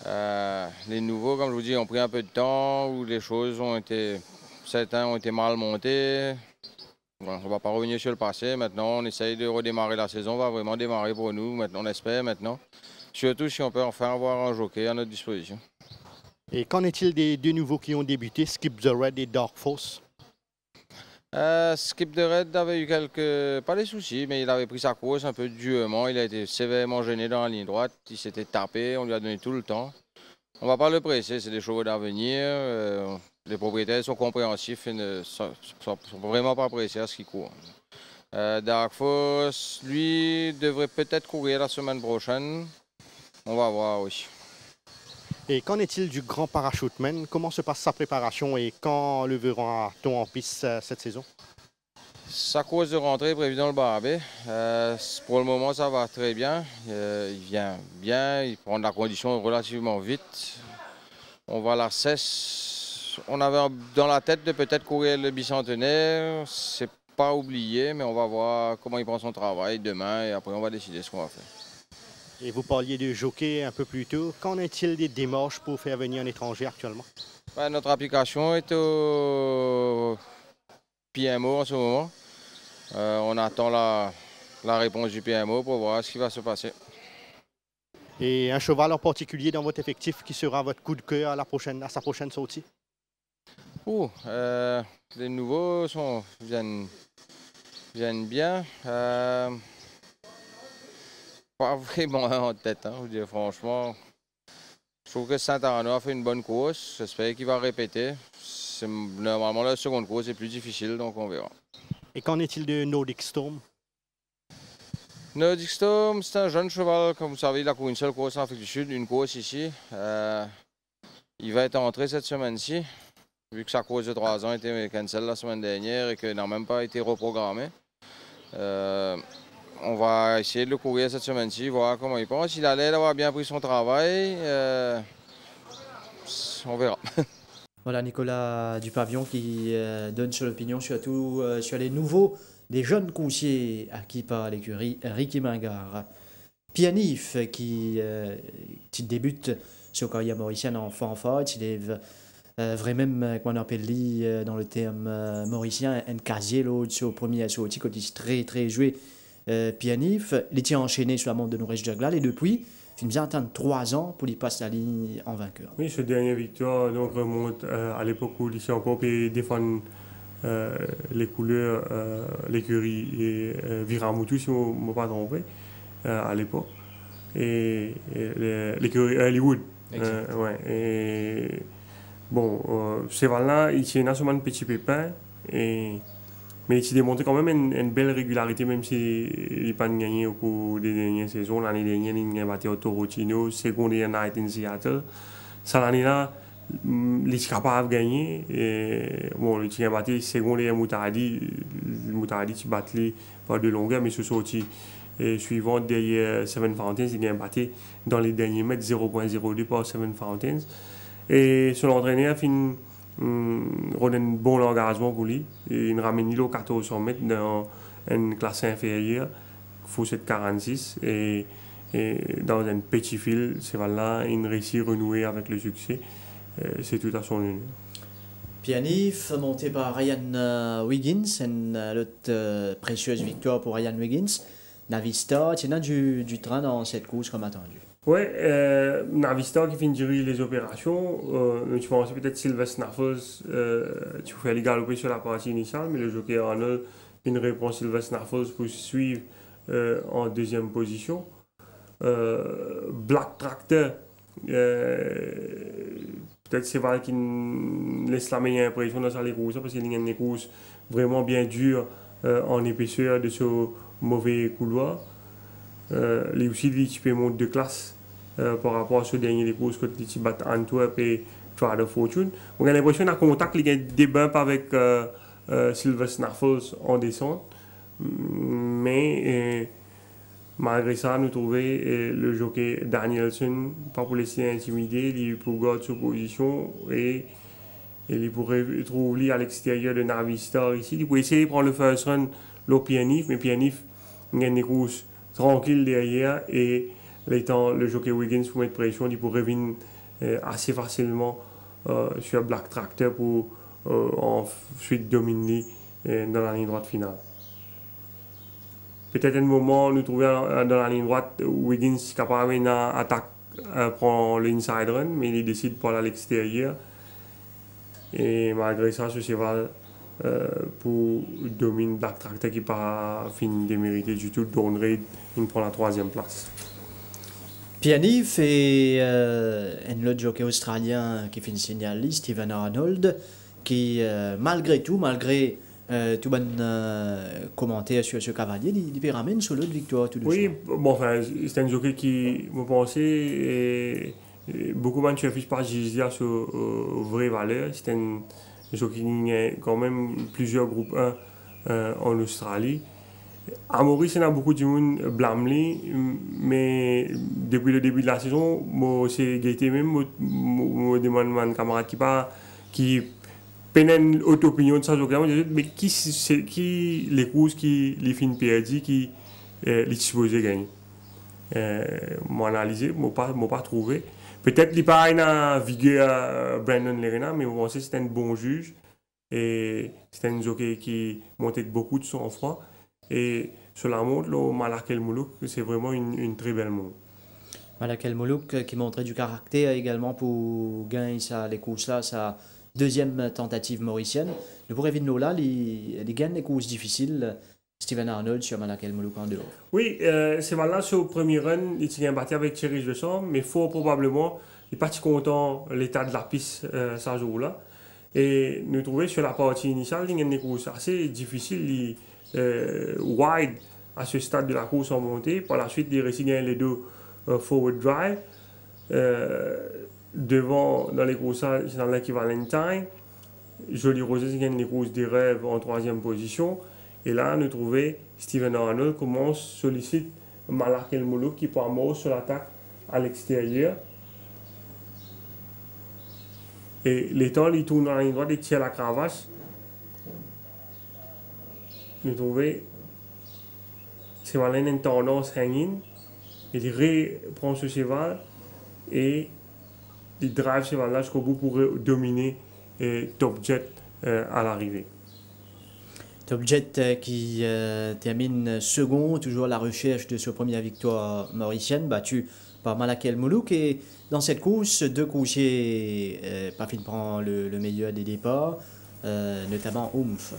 Les nouveaux, comme je vous dis, ont pris un peu de temps, où les choses certains ont été mal montés. Bon, on ne va pas revenir sur le passé. Maintenant, on essaye de redémarrer la saison. On va vraiment démarrer pour nous. Maintenant, on espère maintenant. Surtout si on peut enfin avoir un jockey à notre disposition.
Et qu'en est-il des 2 nouveaux qui ont débuté, Skip the Red et Dark Force?
Skip the Red avait eu pas des soucis, mais il avait pris sa course un peu durement. Il a été sévèrement gêné dans la ligne droite. Il s'était tapé, on lui a donné tout le temps. On ne va pas le presser, c'est des chevaux d'avenir. Les propriétaires sont compréhensifs et ne sont vraiment pas pressés à ce qu'il court. Dark Force, lui, devrait peut-être courir la semaine prochaine. On va voir, oui.
Et qu'en est-il du grand parachuteman? Comment se passe sa préparation et quand le verra-t-on en piste cette saison?
Sa course de rentrée est prévue dans le Barabé. Pour le moment, ça va très bien. Il vient bien, il prend de la condition relativement vite. On va à la cesse. On avait dans la tête de peut-être courir le bicentenaire. C'est pas oublié, mais on va voir comment il prend son travail demain et après on va décider ce qu'on va faire.
Et vous parliez de jockey un peu plus tôt. Qu'en est-il des démarches pour faire venir un étranger actuellement?
Notre application est au PMO en ce moment. On attend la réponse du PMO pour voir ce qui va se passer.
Et un cheval en particulier dans votre effectif qui sera votre coup de cœur à sa prochaine sortie?
Les nouveaux viennent bien. Pas vraiment en tête, hein, je vous dis franchement. Je trouve que Saint-Arnaud a fait une bonne course. J'espère qu'il va répéter. Normalement, la seconde course est plus difficile, donc on verra.
Et qu'en est-il de Nordic Storm?
Nordic Storm, c'est un jeune cheval. Comme vous savez, il a couru une seule course en Afrique du Sud, une course ici. Il va être entré cette semaine-ci, vu que sa course de 3 ans était cancel la semaine dernière et qu'elle n'a même pas été reprogrammée. On va essayer de le courir cette semaine-ci, voir comment il pense. Il a l'air d'avoir bien pris son travail. On verra.
Voilà Nicolas Dupavillon qui donne son opinion surtout sur les nouveaux des jeunes coursiers acquis par l'écurie Ricky Mingard. Pianif qui débute sur carrière mauricienne en fanfare, il est vraiment, comme on appelle dans le terme mauricien, un casier l'autre au premier sorti, quand il est très joué. Pianif, il était enchaîné sur la montre de Norège Jaglal et depuis, il vient attendre 3 ans pour lui passer la ligne en vainqueur.
Oui, cette dernière victoire donc, remonte à l'époque où il était encore pu défendre les couleurs, l'écurie et Viramoutou, si je ne me pas trompé, à l'époque. Et l'écurie Hollywood. Ouais, et bon, cheval-là, il tient seulement un petit pépin. Mais il a démontré quand même une belle régularité, même s'il n'a pas gagné au cours des dernières saisons. L'année dernière, il a battu au Torotino, secondaire Night in Seattle. Cette année-là, il est capable de gagner. Bon, il a battu secondaire Moutardi. Moutardi, il a battu par de longueur, mais ce sorti suivant derrière Seven Fountains, il a battu dans les derniers mètres 0.02 par Seven Fountains. Et son entraîneur a fini. On a un bon engagement pour lui. Il ramène au 1400 mètres dans une classe inférieure, Fourchette 46. Et dans un petit fil, c'est là il réussit à renouer avec le succès. C'est tout à son honneur.
Pianif, monté par Ryan Wiggins, une autre précieuse victoire pour Ryan Wiggins. Navista, tu as du train dans cette course comme attendu.
Oui, Navista qui finit de gérer les opérations. Tu pensais peut-être Sylvester Snaffles, tu pouvais aller galoper sur la partie initiale, mais le jockey Arnold une réponse Sylvester Snaffles pour suivre en deuxième position. Black Tractor, peut-être c'est vrai qu'il laisse la meilleure impression dans les courses, parce qu'il y a des courses vraiment bien dures en épaisseur de ce mauvais couloir. Il y a aussi des types de classe par rapport à ce dernier courses quand ils battent Antwerp et Try of Fortune. On a l'impression d'un contact, il y a des bumps avec Sylvester Snaffles en descente. Mais malgré ça, nous trouvons le jockey Danielson, pas pour laisser intimider, il pour garder sa position et il pourrait trouver à l'extérieur de Navistar ici. Il pourrait essayer de prendre le first run, le Pianif, mais Pianif, il y a des courses tranquille derrière et le jockey Wiggins pour mettre pression, il pourrait venir assez facilement sur Black Tractor pour ensuite dominer dans la ligne droite finale. Peut-être un moment nous trouver dans la ligne droite Wiggins est capable d'une attaque prend l'inside run, mais il décide de aller à l'extérieur et malgré ça ce cheval pour dominer Black Tractor qui n'a pas fini de mériter du tout. Dawn Raid, il prend la 3e place.
Pianif et un autre jockey australien qui finit signaliste, Steven Arnold, qui malgré tout bon commentaire sur ce cavalier, il ramène sur l'autre victoire tout de suite.
Oui, bon, enfin, c'est un jockey qui me pensait et beaucoup de gens ne pas juger sur vraie valeur. C'est un jockey qui a quand même plusieurs groupes 1 en Australie. À Maurice, il y a beaucoup de monde blâme lui, mais depuis le début de la saison, moi c'est Gaëté même, me demande mon camarade qui peine une autre opinion de ça, mais qui les courses qui les fins perdues, qui les supposés gagner. Moi analysé, moi pas trouvé. Peut-être qu'il pas une vigueur Brandon Lerena, mais moi c'est un bon juge et c'est un jockey qui montait beaucoup de sang-froid. Et sur la montre, le Malak El Moulouk, c'est vraiment une très belle montre.
Malak El Moulouk qui montrait du caractère également pour gagner les courses-là, sa deuxième tentative mauricienne. Nous pourrions vite là, il gagne les courses difficiles. Steven Arnold sur Malak El Moulouk en dehors.
Oui, c'est valable sur le premier run, il a battu avec Thierry Jesson, mais fort probablement, il n'est pas si content de l'état de la piste ce jour-là. Et nous trouvons sur la partie initiale, il y a des courses assez difficiles, wide à ce stade de la course en montée. Par la suite, il réussit à gagner les deux forward drive. Devant, dans les courses, c'est dans l'équivalent time. Jolie Rosé gagne les courses des rêves en troisième position. Et là, nous trouvons Steven Arnold commence, sollicite Malak El Moulouk qui prend mort sur l'attaque à l'extérieur. Et les temps, il tourne dans la ligne droite et tire la cravache. Nous trouvons Cheval une tendance hanging. Il reprend ce cheval et il drive ce cheval là jusqu'au bout pour dominer Top Jet à l'arrivée.
Top Jet qui termine second, toujours à la recherche de sa première victoire mauricienne, battu par Malak El Moulouk. Et dans cette course, deux coursiers, Pafin prend le meilleur des départs, notamment Oomph.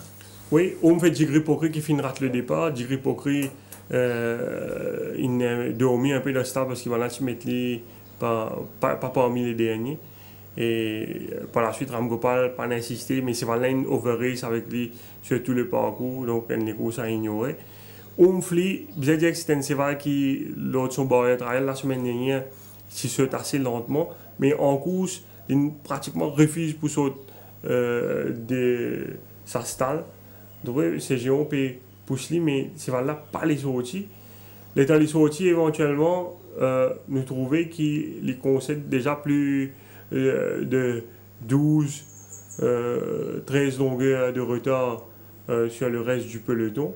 Oui, Oomph et Jigri Pokri qui finira le départ. Jigri Pokri, il a dormi un peu dans le stade parce qu'il va là se mettre pas parmi les derniers. Et par la suite, Ram Gopal n'a pas insisté, mais c'est vraiment une over-race avec lui sur tout le parcours, donc elle n'est pas à ignorer. Oumfli, je dire que c'est un cheval qui, lors de son barrière trial la semaine dernière, s'y saute assez lentement, mais en course, il pratiquement refuse pour sauter de sa stalle. Donc, c'est géant peut pousser, mais ce cheval-là pas les sorties. L'état des sorties, éventuellement, nous trouvons qu'il concède déjà plus de 12, 13 longueurs de retard sur le reste du peloton.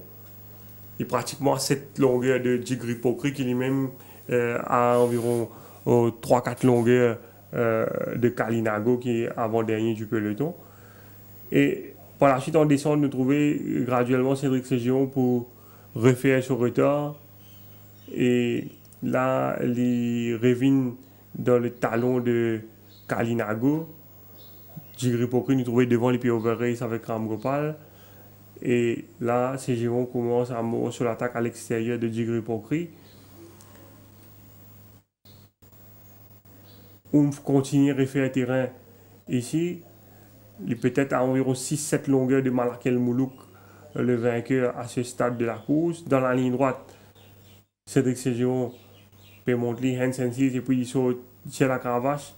Et pratiquement à cette longueur de Jigri Pokri qui lui-même a environ 3-4 longueurs de Kalinago qui est avant-dernier du peloton. Et par la suite, en descente, nous trouvons graduellement Cédric Ségion pour refaire son retard. Et là, il revient dans le talon de Kalinago. Jigri Pokri nous trouvait devant les pieds over race avec Ram Gopal. Et là, Ségiron commence à mourir sur l'attaque à l'extérieur de Jigri Pokri. Oomph continue à refaire terrain ici. Il est peut-être à environ 6-7 longueurs de Malak El Moulouk, le vainqueur à ce stade de la course. Dans la ligne droite, Cédric Ségiron peut monter Hansen 6 et puis il saute sur la cravache.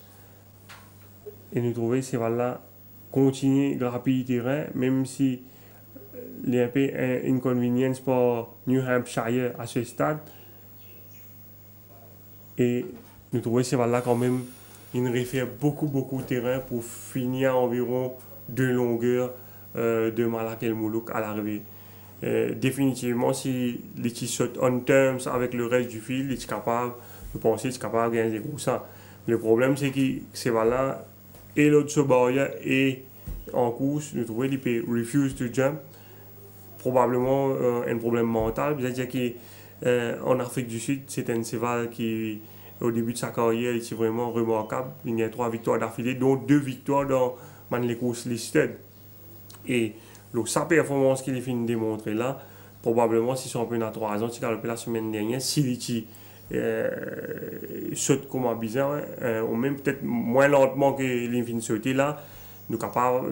Et nous trouvons ces balles-là continuer à grappiller le terrain, même si il y a un peu inconvénient pour New Hampshire à ce stade. Et nous trouvons ces balles-là quand même, il réfère beaucoup de terrain pour finir à environ 2 longueurs de Malak El Moulouk à l'arrivée. Définitivement, si les saute on terms avec le reste du fil, il est capable de penser, il est capable de gagner des ça. Le problème, c'est que ces balles-là, et l'autre se barrière et en course, nous trouvons qu'il peut refuse to jump. Probablement un problème mental. C'est-à-dire qu'en Afrique du Sud, c'est un cheval qui, au début de sa carrière, est vraiment remarquable. Il y a 3 victoires d'affilée, dont 2 victoires dans les courses listed. Et sa performance qu'il est fini de démontrer là, probablement, si son championnat à 3 ans, il a galopé la semaine dernière, s'il saute comme un bizarre, ou même peut-être moins lentement que l'infini sauté là, nous sommes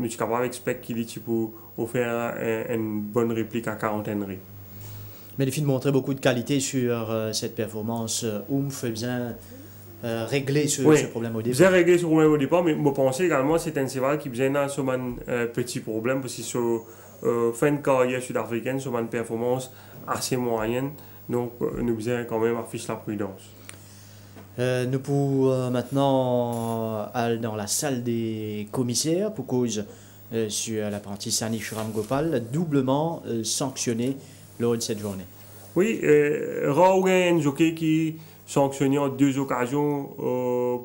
capables d'expecter qu'il est pour faire une bonne réplique à quarantaine.
Mais les filles montraient beaucoup de qualité sur cette performance. Oomph bien régler ce problème au départ.
Bien régler ce problème au départ, mais je pense également que c'est un cheval qui vient dans ce petit problème parce que sur fin de carrière sud-africaine, sur une performance assez moyenne. Donc, nous devons quand même afficher la prudence.
Nous pouvons maintenant aller dans la salle des commissaires pour cause sur l'apprenti Sanish Ram Gopal, doublement sanctionné lors de cette journée.
Oui, Raoul un jockey qui sanctionné en 2 occasions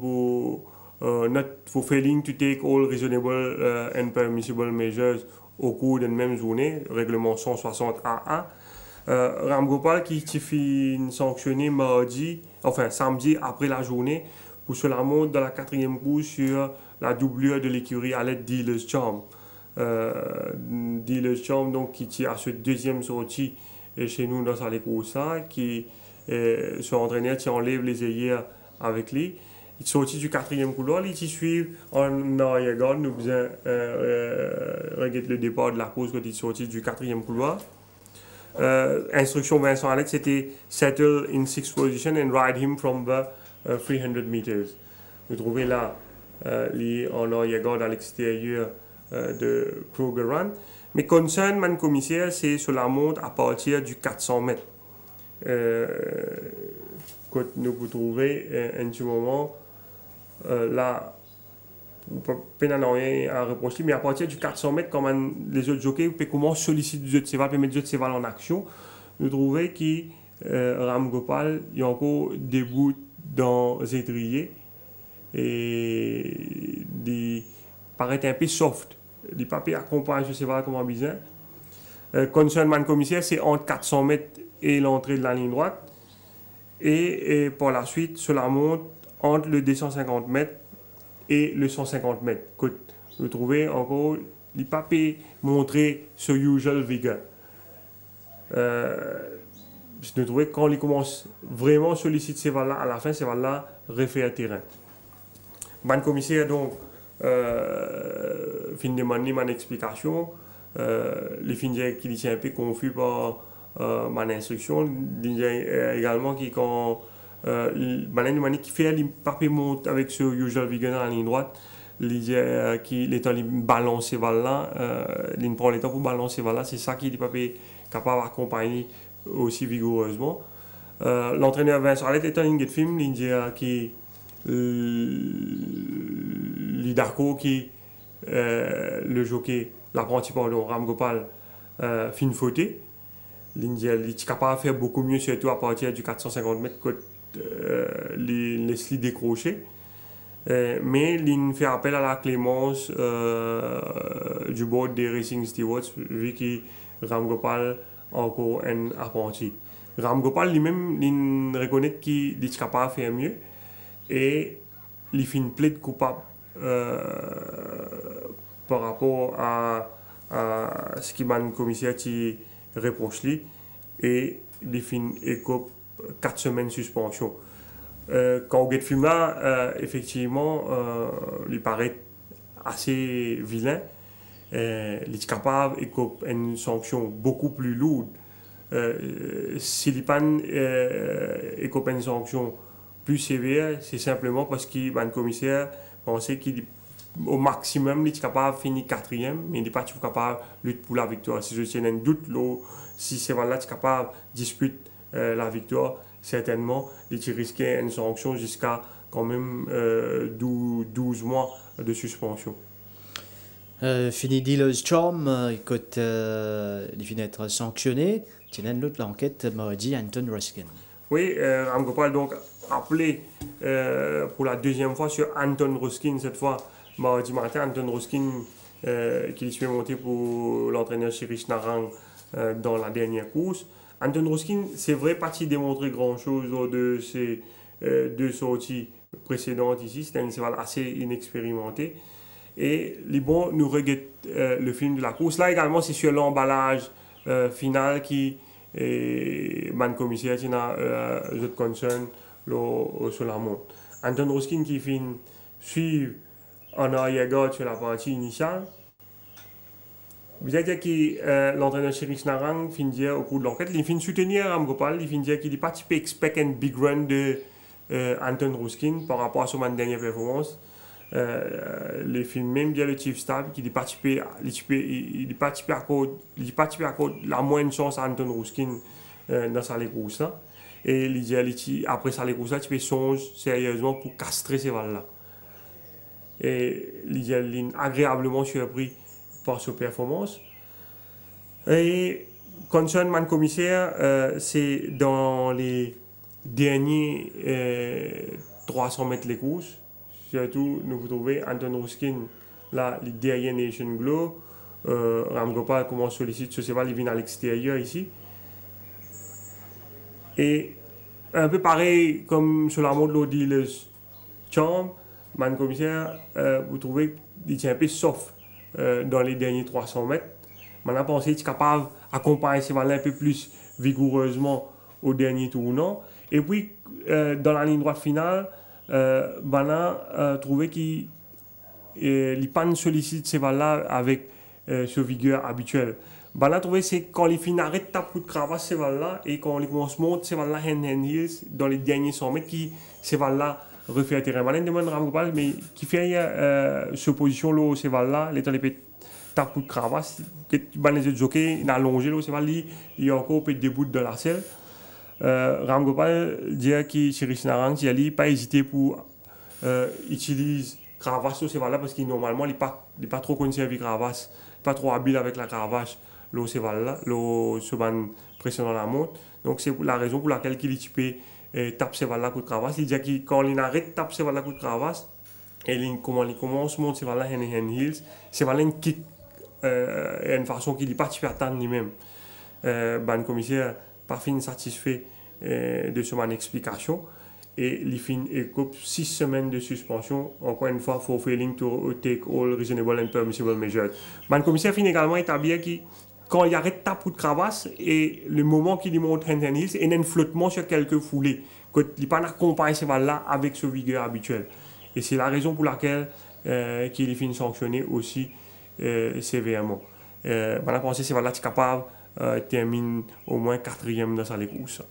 pour not fulfilling to take all reasonable and permissible measures au cours d'une même journée, règlement 160 AA. Ramgopal qui fait sanctionné samedi après la journée pour se la montre dans la 4e course sur la doublure de l'écurie à l'aide Dealer's Charm. Dealer's Charm donc, qui tire à ce 2e sortie chez nous dans sa course qui son entraîneur qui enlève les œillères avec lui. Il est sorti du 4e couloir, il suit en arrière-garde, nous faisons regarder le départ de la course quand il est sorti du 4e couloir. Instruction Vincent Alex, c'était settle in 6th position and ride him from the 300 meters. Vous trouvez là, en arrière-garde à l'extérieur de Kruger Run. Mais concern man commissaire, c'est sur la montre à partir du 400 mètres. Quand nous vous trouvez un petit moment là, vous pouvez rien à reprocher, mais à partir du 400 mètres, comme les autres jockeys, vous pouvez commencer à solliciter les autres cévals, mettre les autres cévals en action. Nous trouvons que Ramgopal il y a encore des bouts dans les étriers et il paraît un peu soft. Les papiers accompagnent ce céval comme un besoin. Concern man commissaire, c'est entre 400 mètres et l'entrée de la ligne droite. Et par la suite, cela monte entre le 250 mètres et le 150 mètres. Vous trouvez encore les papiers montrés sur usual vigor. Je trouvais que quand ils commencent vraiment à solliciter ces valeurs, à la fin, ces valeurs refait un terrain. Man commissaire, donc, fin de demander mon explication. Les fins qui étaient un peu confus par mon instruction. Également, quand qui fait les papiers montent avec ce usual vigor dans la ligne droite, les temps balancer là, il prend le temps pour balancer là, c'est ça qui est papiers capable d'accompagner aussi vigoureusement. L'entraîneur Vincent Alette est en ligne de film, l'Indien qui d'accord qui le jockey, l'apprenti pardon, Ramgopal fin fauté. L'Indien est capable de faire beaucoup mieux, surtout à partir du 450 mètres que les slis décrochés. Mais il fait appel à la clémence du board des Racing Stewards, vu que Ramgopal encore un apprenti. Ramgopal lui-même, il reconnaît qu'il est capable de faire mieux et il fait une plaide coupable par rapport à ce qui m'a le commissaire qui reproche lui et il fait une écope 4 semaines de suspension. Quand on regarde le film là, effectivement, il paraît assez vilain. Il est capable d'une sanction beaucoup plus lourde. S'il n'y a pas une sanction plus sévère, c'est simplement parce que le commissaire pensait qu'il au maximum, il est capable de finir 4e, mais il n'est pas toujours capable de lutter pour la victoire. Si je tiens un doute, si c'est là capable de disputer la victoire, certainement, il risquait une sanction jusqu'à quand même 12 mois de suspension.
Fini Dealer's Charm, écoute, il finit d'être sanctionné. Tiens, l'autre l'enquête, m'a dit Anton Ruskin.
Oui, Ramgopal donc appelé pour la 2e fois sur Anton Ruskin, cette fois mardi matin. Anton Ruskin qui s'est monté pour l'entraîneur Chirish Narang dans la dernière course. Anton Ruskin, c'est vrai, pas démontré grand-chose de ces 2 sorties précédentes ici. C'était un cheval assez inexpérimenté. Et les bons nous regardent le film de la course. Là également, c'est sur l'emballage final qui est man commissaire qui a the concern sur la montre. Anton Ruskin qui fait suivre en arrière-garde sur la partie initiale. Vous avez dit que l'entraîneur Chirish Narang fin dire au cours de l'enquête, il fin soutenir Ramgopal, il fin dire qu'il n'est pas typé expect un big run de Anton Ruskin par rapport à son dernière performance. Les films même bien le chief staff qui n'est pas typé à cause la moindre chance à Anton Ruskin dans sa course là. Et il dit après sa course là, tu peux songe sérieusement pour castrer ces balles là. Et il est agréablement surpris par sa performance. Et concern man commissaire, c'est dans les derniers 300 mètres les courses. Surtout, nous vous trouvez Anton Ruskin, là, les derrière Nation Glow. Ramgopal commence à solliciter ce cheval, il vient à l'extérieur ici. Et un peu pareil comme sur la montre l'Audi le Charm, le commissaire, vous trouvez qu'il est un peu soft dans les derniers 300 mètres. Maintenant, pensez qu'il est capable d'accompagner ces valeurs un peu plus vigoureusement au dernier tournant. Et puis, dans la ligne droite finale, Bana trouvait qu'il n'est pas sollicite ces valeurs avec ce vigueur habituel. Bana trouvait c'est quand les fins arrêtent tape coup de cravache ces valeurs et quand les commencent monter ces valeurs hand heels dans les derniers 100 mètres qui ces valeurs refait un terrain. Bana demande Ramgopal mais qui fait ce position là ces valeurs les temps les tape coup de cravache que Bana les jockeys il a allongé là ces valeurs il y a encore peut debout de la selle. Ramgopal dit que Chérich Narang il pas hésité pour utiliser cravache sur ces valeurs parce qu'il normalement il pas trop conservé cravache, pas trop habile avec la cravache. L'eau c'est là, l'eau se ban précédent la montre. Donc c'est la raison pour laquelle il tape ses valeurs coup de cravache. Il dit que quand il arrête tape ses valeurs coup de cravache et comment il commence monte ses valeurs hand heels, ses valeurs une kick une façon qu'il n'est pas à attendre lui-même. Le commissaire pas fini satisfait de son explication et il fin écope 6 semaines de suspension. Encore une fois, for failing to take all reasonable and permissible measures. Le commissaire fin également établir que quand il arrête tape coup de cravache et le moment qu'il monte hand heels, il y a un flottement sur quelques foulées. Il ne pas accompagner ces balles-là avec ce vigueur habituel. Et c'est la raison pour laquelle qu'il finit sanctionné aussi sévèrement. Maintenant, pensez que ces balles-là sont capables termine au moins 4e dans sa course.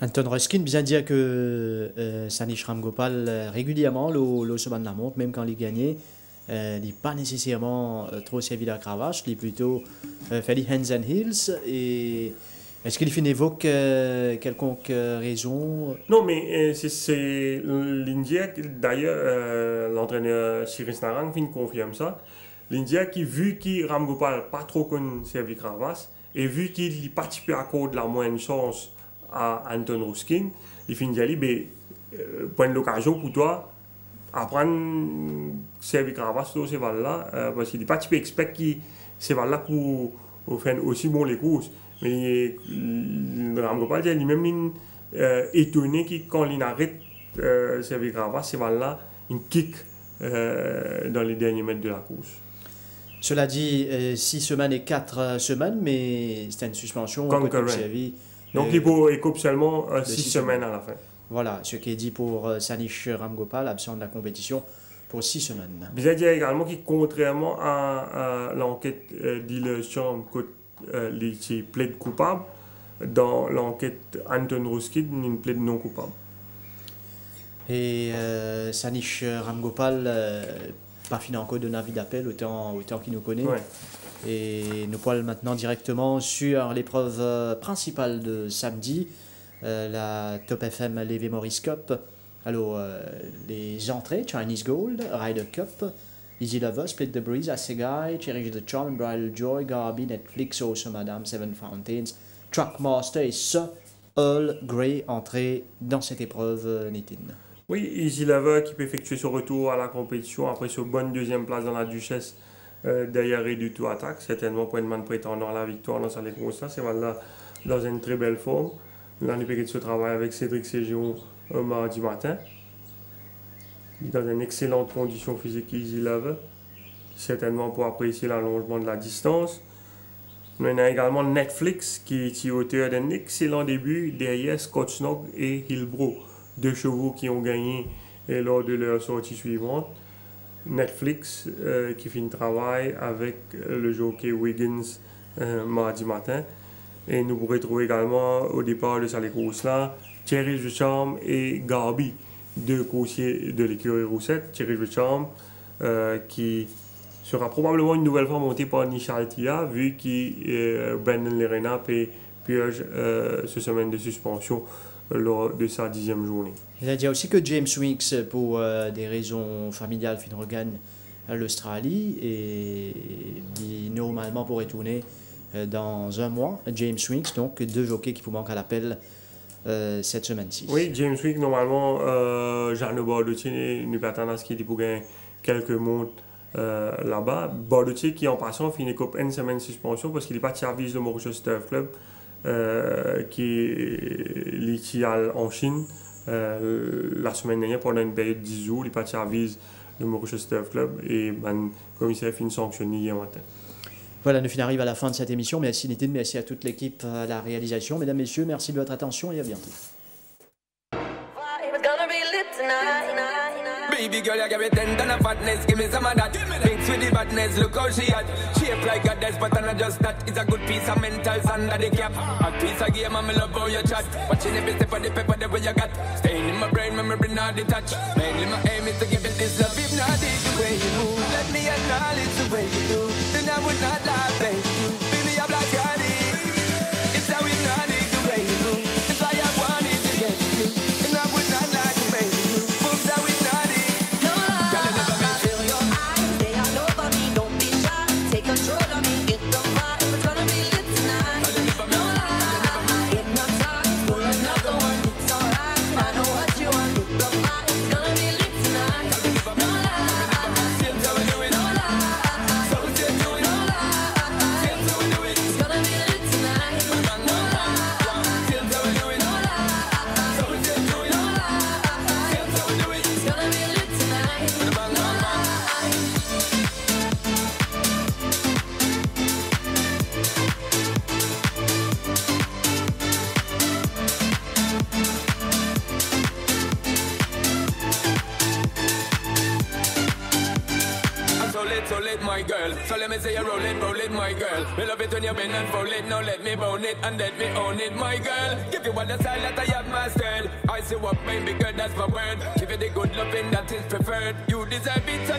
Anton Ruskin bien dire que Sanish Ramgopal régulièrement le semaine de la montre, même quand il gagnait. Il n'est pas nécessairement trop servi de la cravache, il est plutôt fait les hands and heels. Et est-ce qu'il fait évoque quelconque raison?
Non, mais c'est l'India, d'ailleurs, l'entraîneur Chérich Narang confirme ça. L'India qui, vu qu'il Ramgopal pas trop servi de cravache, et vu qu'il n'a pas typé à cause de la moindre chance à Anton Ruskin, il finit d'y aller, prendre l'occasion pour toi apprendre servir cravache sur ces valeurs-là, parce qu'il n'est pas typé expect que ces valeurs-là pour faire aussi bon les courses. Mais Ramgopal dit lui-même étonné que quand il arrête servir cravache, ces valeurs-là, il kick dans les derniers mètres de la course.
Cela dit, 6 semaines et 4 semaines, mais c'était une suspension.
Donc il coupe seulement 6 semaines à la fin.
Voilà, ce qui est dit pour Sanish Ramgopal, absent de la compétition pour 6 semaines.
Bien dire également que contrairement à l'enquête d'Illusion, il plaide coupable, dans l'enquête Anton Ruskin, il plaide non coupable.
Et Sanish Ramgopal pas fini encore de avis d'appel autant qu'il nous connaît.
Ouais.
Et nous parlons maintenant directement sur l'épreuve principale de samedi, la Top FM Levi Morris Cup. Alors, les entrées, Chinese Gold, Ryder Cup, Easy Lover, Split the Breeze, Assegai, Cherish the Charm, Bridal Joy, Garby, Netflix, Awesome Madame, Seven Fountains, Trackmaster et Earl Grey entrée dans cette épreuve, Nitin.
Oui, Easy Lover qui peut effectuer son retour à la compétition après sa bonne deuxième place dans la Duchesse derrière Ready to Attack, certainement pour une prétendant à la victoire dans sa course. C'est là dans une très belle forme. Là, il peut se travailler avec Cédric Ségion mardi matin. Il est dans une excellente condition physique Easy Lover, certainement pour apprécier l'allongement de la distance. Mais on a également Netflix qui est auteur d'un excellent début derrière Scott Snog et Hillbrook. 2 chevaux qui ont gagné lors de leur sortie suivante. Netflix qui fait un travail avec le jockey Wiggins mardi matin. Et nous pourrons trouver également au départ de cette course-là Cherish the Charm et Garby, 2 coursiers de l'écurie Roussette. Cherish the Charm qui sera probablement une nouvelle fois monté par Nishal Tia, vu que Brandon Lerena purge ce semaine de suspension lors de sa 10e journée.
Il a dit aussi que James Winks, pour des raisons familiales, regagne l'Australie et il normalement pourrait tourner dans un mois. James Winks, donc 2 jockeys qui vous manquent à l'appel cette semaine-ci.
Oui, James Winks, normalement, Jean Bordotier ne peut attendre à ce qu'il pour gagner quelques montres là-bas. Bordotier qui, en passant, finit une semaine de suspension parce qu'il n'est pas de service de Mauritius Turf Club qui est l'initial en Chine. La semaine dernière, pendant une période de 10 jours, il est parti à vise le Mauritius Turf Club et le commissaire finit sanctionné hier matin.
Voilà, nous arrive à la fin de cette émission. Merci Nitin, merci à toute l'équipe à la réalisation. Mesdames, Messieurs, merci de votre attention et à bientôt.
Baby girl, you give me 10 ton of fatness, give me some of that. Mix with the badness, look how she at. Shape like a desk, but not just that. It's a good piece of mentals under the cap. A piece of game, and me love how you chat. Watching every step of the paper, the way you got. Staying in my brain, memory not detached. Mainly my aim is to give it this love. If not, it's the way you move. Let me acknowledge the way you do. Then I would not lie, baby. Baby, I'm like Cardi. It's how we not it, the way you move. It's why I wanted to get you. And I would not lie to make you. Moves how we not it.
Control of me, get the vibe, it's gonna be lit tonight. No lie, hypnotized, pull another one, it's alright. I know what you want, get the vibe, it's gonna be lit tonight. No lie, no lie, no lie, it's gonna be lit tonight. No lie, no lie, it's gonna be lit tonight. No lie.
So lit, my girl. So let me say you roll it, my girl. We love it when you bend and fold it. Now let me bone it and let me own it, my girl. Give you all the style that I have mastered. I say what, baby girl, that's my word. Give you the good loving that is preferred. You deserve it, so